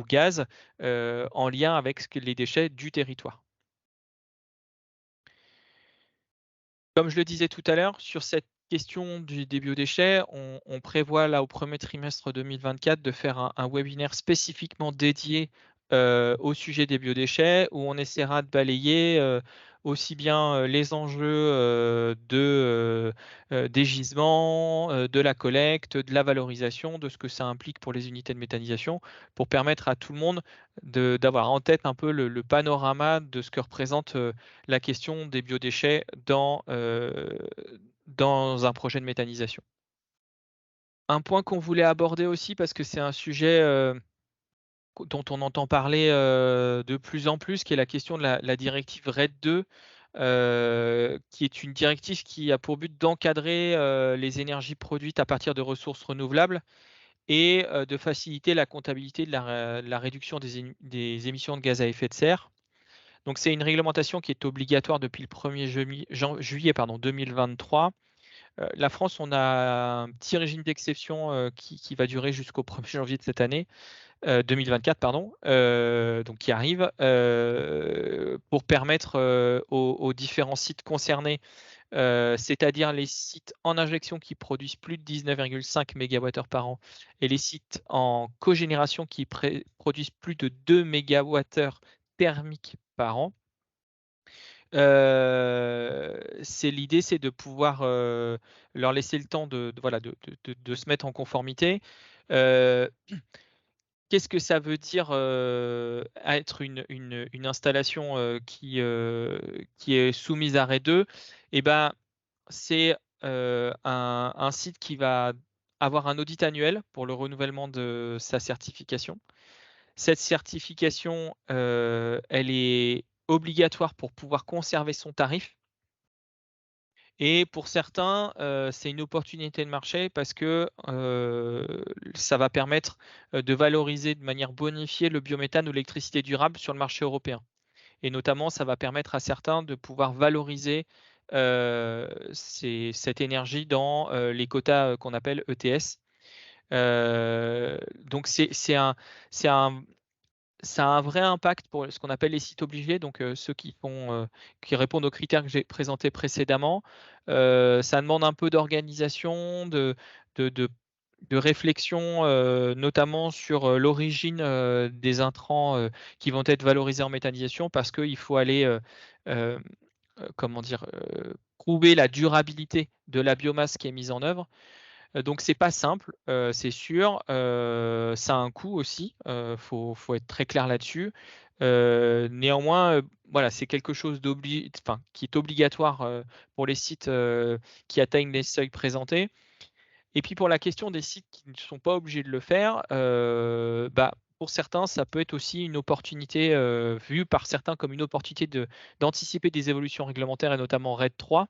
gaz, en lien avec les déchets du territoire. Comme je le disais tout à l'heure, sur cette question des biodéchets, on prévoit là au premier trimestre 2024 de faire un webinaire spécifiquement dédié au sujet des biodéchets, où on essaiera de balayer aussi bien les enjeux des gisements, de la collecte, de la valorisation, de ce que ça implique pour les unités de méthanisation, pour permettre à tout le monde d'avoir en tête un peu le panorama de ce que représente la question des biodéchets dans un projet de méthanisation. Un point qu'on voulait aborder aussi, parce que c'est un sujet dont on entend parler de plus en plus, qui est la question de la directive RED II, qui est une directive qui a pour but d'encadrer les énergies produites à partir de ressources renouvelables et de faciliter la comptabilité de la réduction des émissions de gaz à effet de serre. Donc c'est une réglementation qui est obligatoire depuis le 1er juillet 2023. La France, on a un petit régime d'exception qui va durer jusqu'au 1er janvier de cette année, 2024, pardon, donc qui arrive, pour permettre aux différents sites concernés, c'est-à-dire les sites en injection qui produisent plus de 19,5 MWh par an et les sites en cogénération qui produisent plus de 2 MWh thermiques par an. L'idée, c'est de pouvoir leur laisser le temps de se mettre en conformité. Qu'est-ce que ça veut dire être une installation qui est soumise à RED II? Eh ben, c'est un site qui va avoir un audit annuel pour le renouvellement de sa certification. Cette certification, elle est obligatoire pour pouvoir conserver son tarif. Et pour certains, c'est une opportunité de marché parce que ça va permettre de valoriser de manière bonifiée le biométhane ou l'électricité durable sur le marché européen. Et notamment, ça va permettre à certains de pouvoir valoriser cette énergie dans les quotas qu'on appelle ETS. Donc ça a un vrai impact pour ce qu'on appelle les sites obligés, donc ceux qui répondent aux critères que j'ai présentés précédemment. Ça demande un peu d'organisation, de réflexion, notamment sur l'origine des intrants qui vont être valorisés en méthanisation, parce qu'il faut aller prouver la durabilité de la biomasse qui est mise en œuvre. Donc c'est pas simple, c'est sûr. Ça a un coût aussi, faut être très clair là-dessus. Néanmoins, voilà, c'est quelque chose qui est obligatoire pour les sites qui atteignent les seuils présentés. Et puis pour la question des sites qui ne sont pas obligés de le faire, pour certains, ça peut être aussi une opportunité, vue par certains comme une opportunité d'anticiper des évolutions réglementaires et notamment RED III.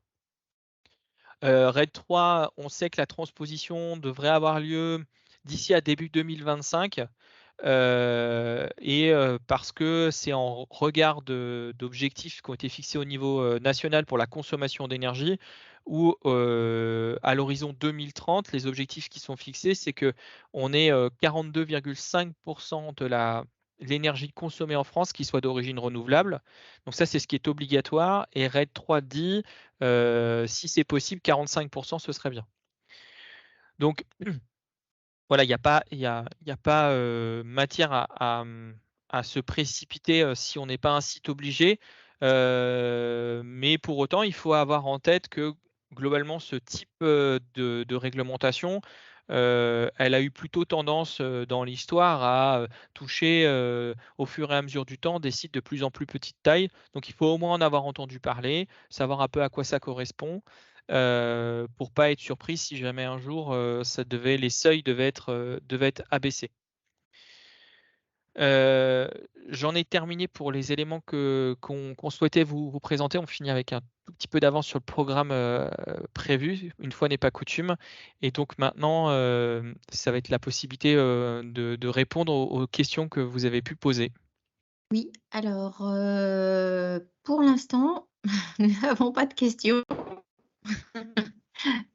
RED III, on sait que la transposition devrait avoir lieu d'ici à début 2025 parce que c'est en regard d'objectifs qui ont été fixés au niveau national pour la consommation d'énergie, où à l'horizon 2030, les objectifs qui sont fixés, c'est qu'on ait 42,5% de l'énergie consommée en France qui soit d'origine renouvelable. Donc ça, c'est ce qui est obligatoire. Et RED III dit, si c'est possible, 45%, ce serait bien. Donc voilà, il n'y a pas matière à se précipiter si on n'est pas un site obligé. Mais pour autant, il faut avoir en tête que globalement, ce type de réglementation, elle a eu plutôt tendance dans l'histoire à toucher au fur et à mesure du temps des sites de plus en plus petite taille. Donc il faut au moins en avoir entendu parler, savoir un peu à quoi ça correspond, pour pas être surpris si jamais un jour les seuils devaient être abaissés. J'en ai terminé pour les éléments qu'on souhaitait vous présenter. On finit avec un tout petit peu d'avance sur le programme prévu, une fois n'est pas coutume. Et donc maintenant, ça va être la possibilité de répondre aux questions que vous avez pu poser. Oui, alors pour l'instant, nous n'avons pas de questions.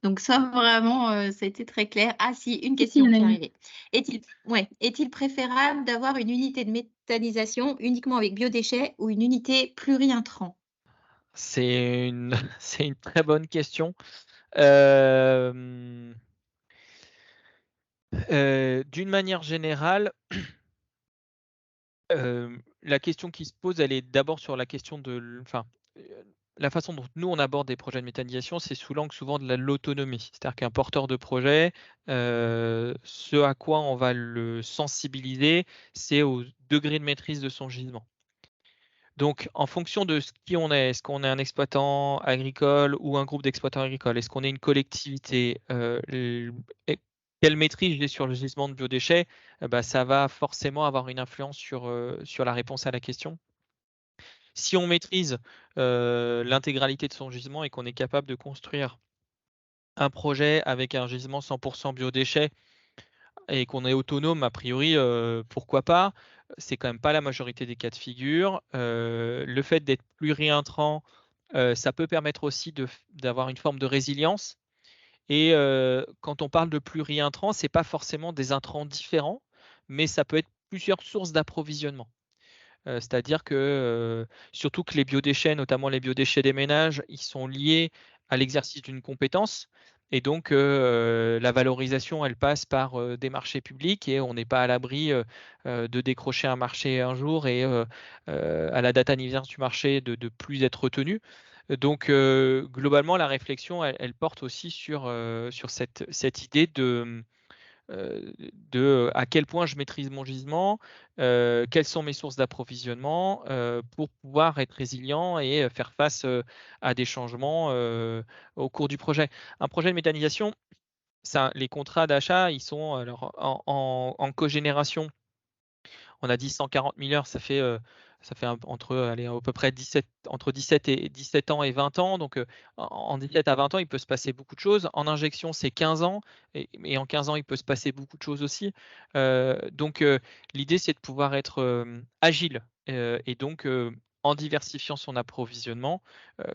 Donc ça vraiment, ça a été très clair. Ah si, une question qui est arrivée. Est-il préférable d'avoir une unité de méthanisation uniquement avec biodéchets ou une unité pluri-intrants? C'est une très bonne question. D'une manière générale, la question qui se pose, elle est d'abord sur la question la façon dont nous on aborde des projets de méthanisation, c'est sous l'angle souvent de l'autonomie. C'est-à-dire qu'un porteur de projet, ce à quoi on va le sensibiliser, c'est au degré de maîtrise de son gisement. Donc, en fonction de qui on est qu'on est un exploitant agricole ou un groupe d'exploitants agricoles? Est-ce qu'on est une collectivité? Quelle maîtrise j'ai sur le gisement de biodéchets? Ça va forcément avoir une influence sur la réponse à la question. Si on maîtrise l'intégralité de son gisement et qu'on est capable de construire un projet avec un gisement 100% biodéchets et qu'on est autonome, a priori, pourquoi pas? C'est quand même pas la majorité des cas de figure. Le fait d'être pluri-intrant, ça peut permettre aussi d'avoir une forme de résilience et quand on parle de pluri-intrants, c'est pas forcément des intrants différents, mais ça peut être plusieurs sources d'approvisionnement. C'est-à-dire que, surtout que les biodéchets, notamment les biodéchets des ménages, ils sont liés à l'exercice d'une compétence et donc la valorisation, elle passe par, des marchés publics et on n'est pas à l'abri, de décrocher un marché un jour et à la date anniversaire du marché de plus être retenu. Donc globalement, la réflexion, elle porte aussi sur cette idée de à quel point je maîtrise mon gisement, quelles sont mes sources d'approvisionnement, pour pouvoir être résilient et faire face, à des changements, au cours du projet. Un projet de méthanisation, les contrats d'achat, ils sont alors en cogénération. On a dit 140 000 heures, ça fait entre allez, à peu près 17 ans et 20 ans. Donc en 17 à 20 ans, il peut se passer beaucoup de choses. En injection, c'est 15 ans et en 15 ans, il peut se passer beaucoup de choses aussi. Donc l'idée, c'est de pouvoir être agile et donc en diversifiant son approvisionnement,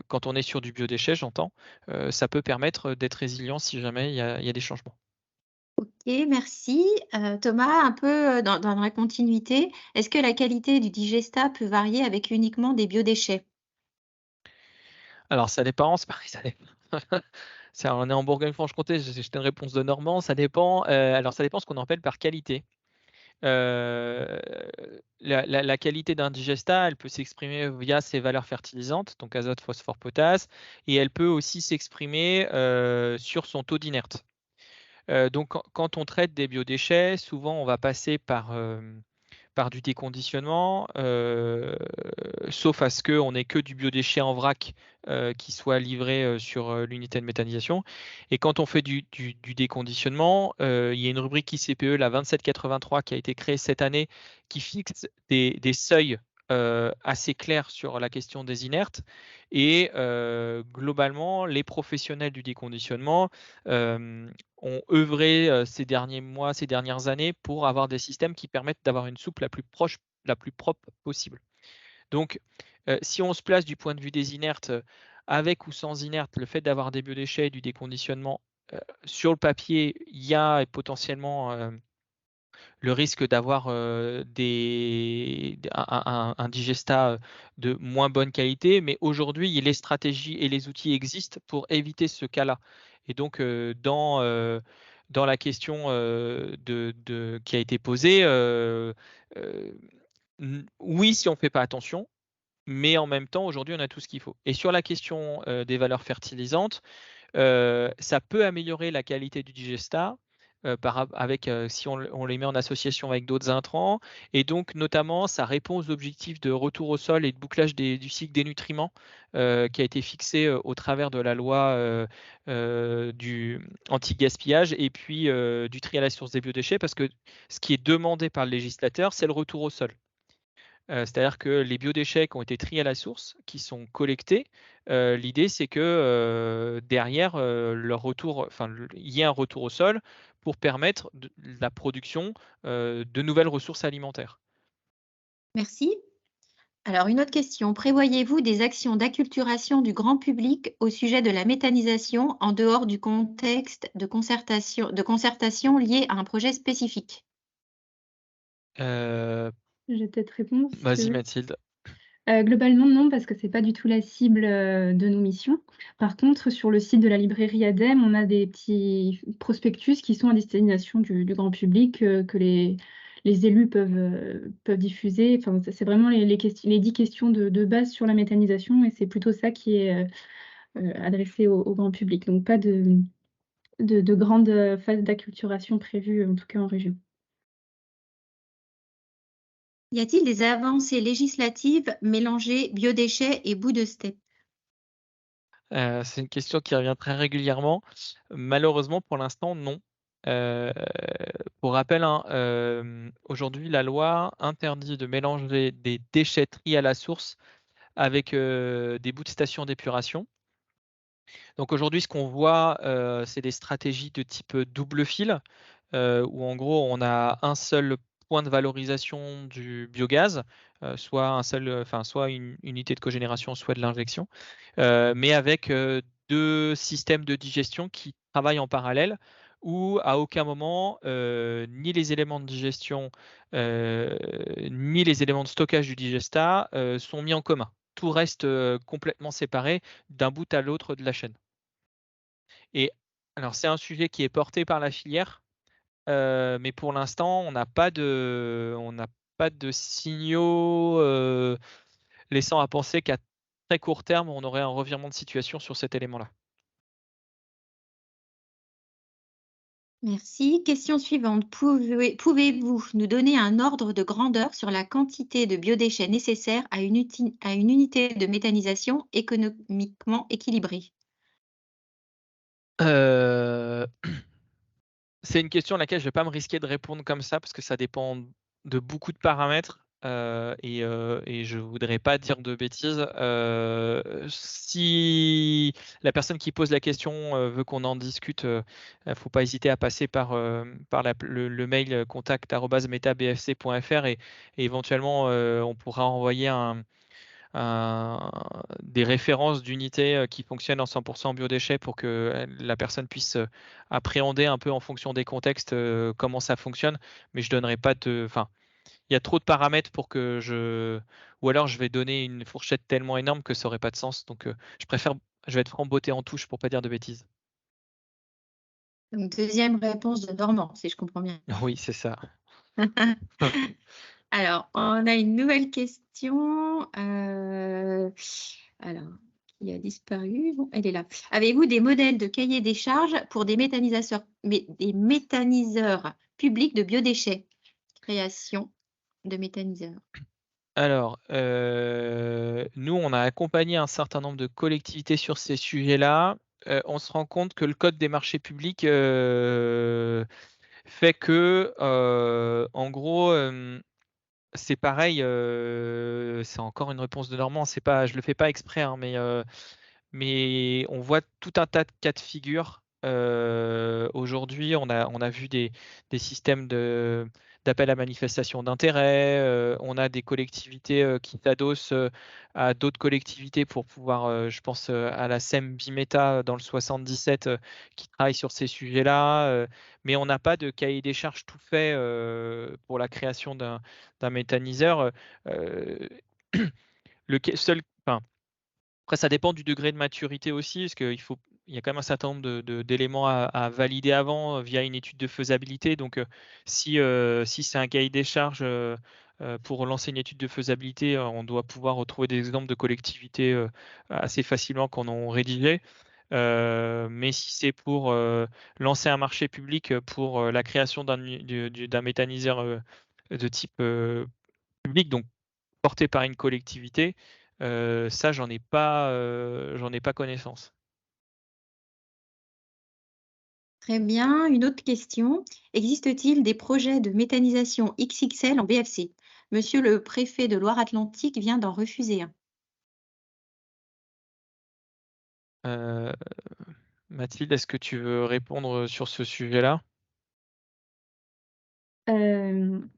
quand on est sur du biodéchet, j'entends, ça peut permettre d'être résilient si jamais il y a des changements. OK, merci. Thomas, un peu, dans la continuité, est-ce que la qualité du digestat peut varier avec uniquement des biodéchets? Alors ça dépend, c'est pareil, ça dépend. On est en Bourgogne-Franche-Comté, j'étais une réponse de Normand, ça dépend, alors ça dépend ce qu'on appelle par qualité. Heu, la qualité d'un digestat, elle peut s'exprimer via ses valeurs fertilisantes, donc azote, phosphore, potasse et elle peut aussi s'exprimer, sur son taux d'inerte. Donc quand on traite des biodéchets, souvent on va passer par du déconditionnement, sauf à ce qu'on n'ait que du biodéchet en vrac qui soit livré sur l'unité de méthanisation. Et quand on fait du déconditionnement, il y a une rubrique ICPE, la 2783, qui a été créée cette année, qui fixe des seuils assez clairs sur la question des inertes. Et globalement, les professionnels du déconditionnement ont œuvré ces derniers mois, ces dernières années pour avoir des systèmes qui permettent d'avoir une soupe la plus proche, la plus propre possible. Donc, si on se place du point de vue des inertes, avec ou sans inertes, le fait d'avoir des biodéchets et du déconditionnement, sur le papier, il y a potentiellement le risque d'avoir un digestat de moins bonne qualité, mais aujourd'hui, les stratégies et les outils existent pour éviter ce cas-là. Et donc, dans la question qui a été posée, oui, si on ne fait pas attention, mais en même temps, aujourd'hui, on a tout ce qu'il faut. Et sur la question des valeurs fertilisantes, ça peut améliorer la qualité du digestat, si on les met en association avec d'autres intrants et donc notamment ça répond aux objectifs de retour au sol et de bouclage du cycle des nutriments, qui a été fixé, au travers de la loi, du anti-gaspillage et puis, du tri à la source des biodéchets. Parce que ce qui est demandé par le législateur, c'est le retour au sol. C'est-à-dire que les biodéchets qui ont été triés à la source, qui sont collectés, l'idée c'est que, derrière, leur retour il y ait un retour au sol pour permettre la production, de nouvelles ressources alimentaires. Merci. Alors une autre question, prévoyez-vous des actions d'acculturation du grand public au sujet de la méthanisation en dehors du contexte de concertation liée à un projet spécifique? Heu, Je vais peut-être répondre si tu Vas-y veux. Mathilde. Globalement, non, parce que c'est pas du tout la cible de nos missions. Par contre, sur le site de la librairie ADEME, on a des petits prospectus qui sont à destination du grand public que les élus peuvent diffuser. Enfin, c'est vraiment les 10 questions de base sur la méthanisation et c'est plutôt ça qui est adressé au grand public. Donc, pas de grande phase d'acculturation prévue, en tout cas en région. Y a-t-il des avancées législatives mélangées biodéchets et bouts de steppe? C'est une question qui revient très régulièrement. Malheureusement, pour l'instant, non. Pour rappel, hein, aujourd'hui, la loi interdit de mélanger des déchetteries à la source avec des bouts de stations d'épuration. Donc aujourd'hui, ce qu'on voit, c'est des stratégies de type double fil, où en gros, on a un seul point de valorisation du biogaz, soit soit une unité de cogénération, soit de l'injection, mais avec 2 systèmes de digestion qui travaillent en parallèle, où à aucun moment, ni les éléments de digestion, ni les éléments de stockage du digestat, sont mis en commun. Tout reste, complètement séparé d'un bout à l'autre de la chaîne. Et alors c'est un sujet qui est porté par la filière, mais pour l'instant, on n'a pas de signaux, laissant à penser qu'à très court terme, on aurait un revirement de situation sur cet élément-là. Merci. Question suivante. Pouvez-vous nous donner un ordre de grandeur sur la quantité de biodéchets nécessaires à une unité de méthanisation économiquement équilibrée? Heu, c'est une question à laquelle je ne vais pas me risquer de répondre comme ça parce que ça dépend de beaucoup de paramètres, et je voudrais pas dire de bêtises. Si la personne qui pose la question, veut qu'on en discute, faut pas hésiter à passer par le mail, contact@metabfc.fr et éventuellement, on pourra envoyer des références d'unités, qui fonctionnent en 100 biodéchets pour que, la personne puisse, appréhender un peu en fonction des contextes, comment ça fonctionne. Mais je donnerai pas de enfin, il y a trop de paramètres pour que ou alors je vais donner une fourchette tellement énorme que ça aurait pas de sens. Donc, je vais être franc, botter en touche pour pas dire de bêtises. Donc, deuxième réponse de Normand, si je comprends bien. Oui, c'est ça. Alors, on a une nouvelle question. Alors, qui a disparu? Bon, elle est là. Avez-vous des modèles de cahier des charges pour des méthaniseurs publics de biodéchets? Création de méthaniseurs. Alors, nous, on a accompagné un certain nombre de collectivités sur ces sujets-là. On se rend compte que le code des marchés publics, fait que, en gros, c'est pareil, c'est encore une réponse de Normand, c'est pas je le fais pas exprès, hein, mais on voit tout un tas de cas de figure. Aujourd'hui, on a vu des systèmes d'appel à manifestation d'intérêt, on a des collectivités, qui s'adossent, à d'autres collectivités pour pouvoir, je pense, à la SEM Bimeta dans le 77, qui travaille sur ces sujets-là, mais on n'a pas de cahier des charges tout fait, pour la création d'un méthaniseur, le seul enfin après, ça dépend du degré de maturité aussi, parce il y a quand même un certain nombre d'éléments à valider avant, via une étude de faisabilité. Donc, si c'est un cahier des charges, pour lancer une étude de faisabilité, on doit pouvoir retrouver des exemples de collectivités, assez facilement qu'on en rédigé. Mais si c'est pour, lancer un marché public, pour, la création d'un méthaniseur, de type, public, donc porté par une collectivité, ça j'en ai pas connaissance. Très bien. Une autre question. Existe-t-il des projets de méthanisation XXL en BFC? Monsieur le préfet de Loire-Atlantique vient d'en refuser un. Mathilde, est-ce que tu veux répondre, sur ce sujet-là? On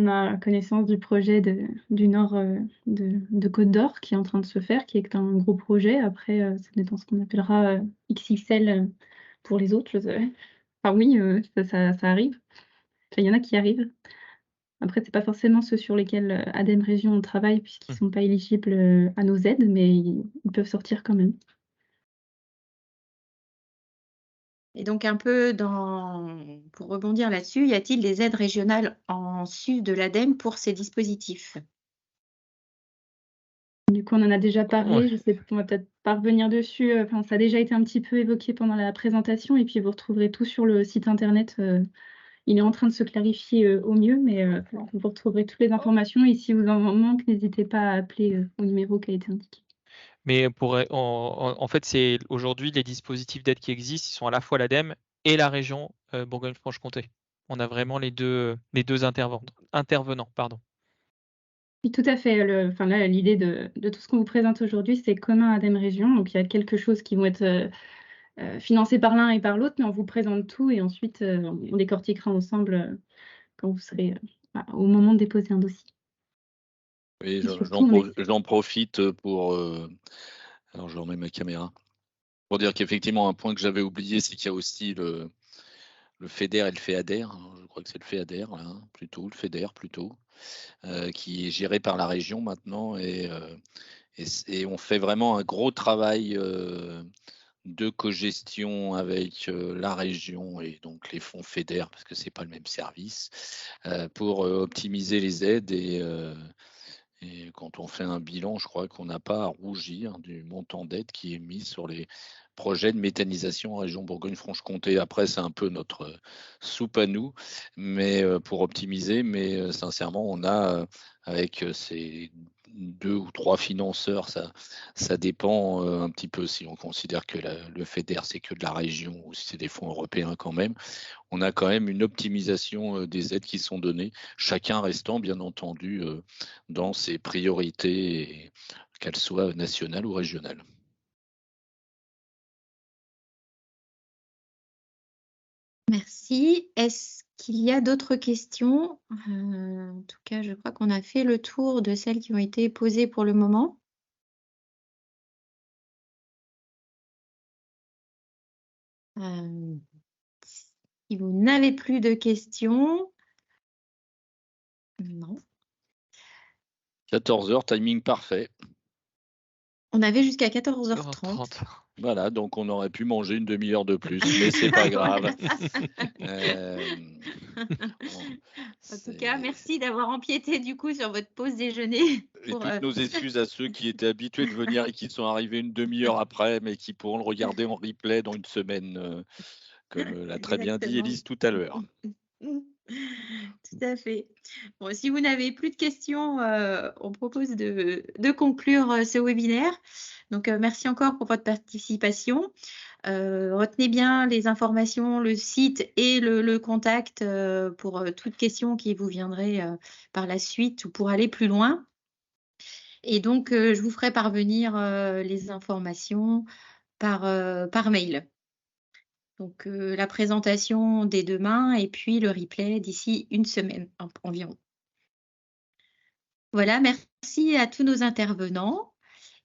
a connaissance du projet du nord de Côte d'Or qui est en train de se faire, qui est un gros projet. Après, ça dépend ce qu'on appellera XXL pour les autres. Enfin oui, ça arrive. Enfin, il y en a qui arrivent. Après, c'est pas forcément ceux sur lesquels ADEME Région travaille puisqu'ils sont pas éligibles à nos aides, mais ils peuvent sortir quand même. Et donc un peu pour rebondir là-dessus, y a-t-il des aides régionales en sus de l'ADEME pour ces dispositifs? Du coup, on en a déjà parlé, Ouais. je sais qu'on va peut-être pas revenir dessus, enfin, ça a déjà été un petit peu évoqué pendant la présentation et puis vous retrouverez tout sur le site internet. Il est en train de se clarifier au mieux, mais vous retrouverez toutes les informations et si vous en manque, n'hésitez pas à appeler au numéro qui a été indiqué. Mais en fait, c'est aujourd'hui les dispositifs d'aide qui existent, ils sont à la fois l'ADEME et la région Bourgogne-Franche-Comté. On a vraiment les deux intervenants, pardon. Oui, tout à fait. Enfin, là, l'idée de tout ce qu'on vous présente aujourd'hui, c'est commun à ADEME Région. Donc, il y a quelques choses qui vont être financées par l'un et par l'autre, mais on vous présente tout et ensuite, on décortiquera ensemble quand vous serez au moment de déposer un dossier. Oui, Et surtout, j'en profite pour. Alors, je remets ma caméra. Pour dire qu'effectivement, un point que j'avais oublié, c'est qu'il y a aussi le FEDER et le FEADER. Je crois que c'est le FEADER, là, plutôt, le FEDER plutôt, qui est géré par la région maintenant. Et on fait vraiment un gros travail de cogestion avec la région et donc les fonds FEDER, parce que c'est pas le même service, pour optimiser les aides. Et quand on fait un bilan, je crois qu'on n'a pas à rougir du montant d'aide qui est mis sur les projets de méthanisation en région Bourgogne-Franche-Comté. Après, c'est un peu notre soupe à nous, mais pour optimiser. Mais sincèrement, on a avec ces 2 ou 3 financeurs, ça dépend un petit peu si on considère que le FEDER, c'est que de la région ou si c'est des fonds européens quand même. On a quand même une optimisation des aides qui sont données, chacun restant bien entendu dans ses priorités, qu'elles soient nationales ou régionales. Merci. Est-ce qu'il y a d'autres questions? En tout cas, je crois qu'on a fait le tour de celles qui ont été posées pour le moment. Si vous n'avez plus de questions, non. 14h, timing parfait. On avait jusqu'à 14h30. 30. Voilà, donc on aurait pu manger une demi-heure de plus, mais c'est pas grave. En tout cas, merci d'avoir empiété du coup sur votre pause déjeuner. Et toutes nos excuses à ceux qui étaient habitués de venir et qui sont arrivés une demi-heure après, mais qui pourront le regarder en replay dans une semaine, comme l'a très bien dit Élise tout à l'heure. Tout à fait. Bon, si vous n'avez plus de questions, on propose de conclure ce webinaire. Donc, merci encore pour votre participation. Retenez bien les informations, le site et le contact pour toute question qui vous viendrait par la suite ou pour aller plus loin. Et donc, je vous ferai parvenir les informations par mail. Donc, la présentation dès demain et puis le replay d'ici une semaine environ. Voilà, merci à tous nos intervenants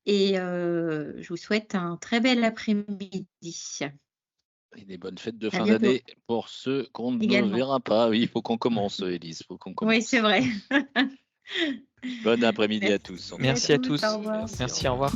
et je vous souhaite un très bel après-midi. Et des bonnes fêtes de À fin bientôt. d'année pour ceux qu'on ne Également. verra pas. Oui, il faut qu'on commence, Élise. Faut qu'on commence. Oui, c'est vrai. Bon après-midi à Merci. tous. Merci à tous. Au revoir. Merci, au revoir.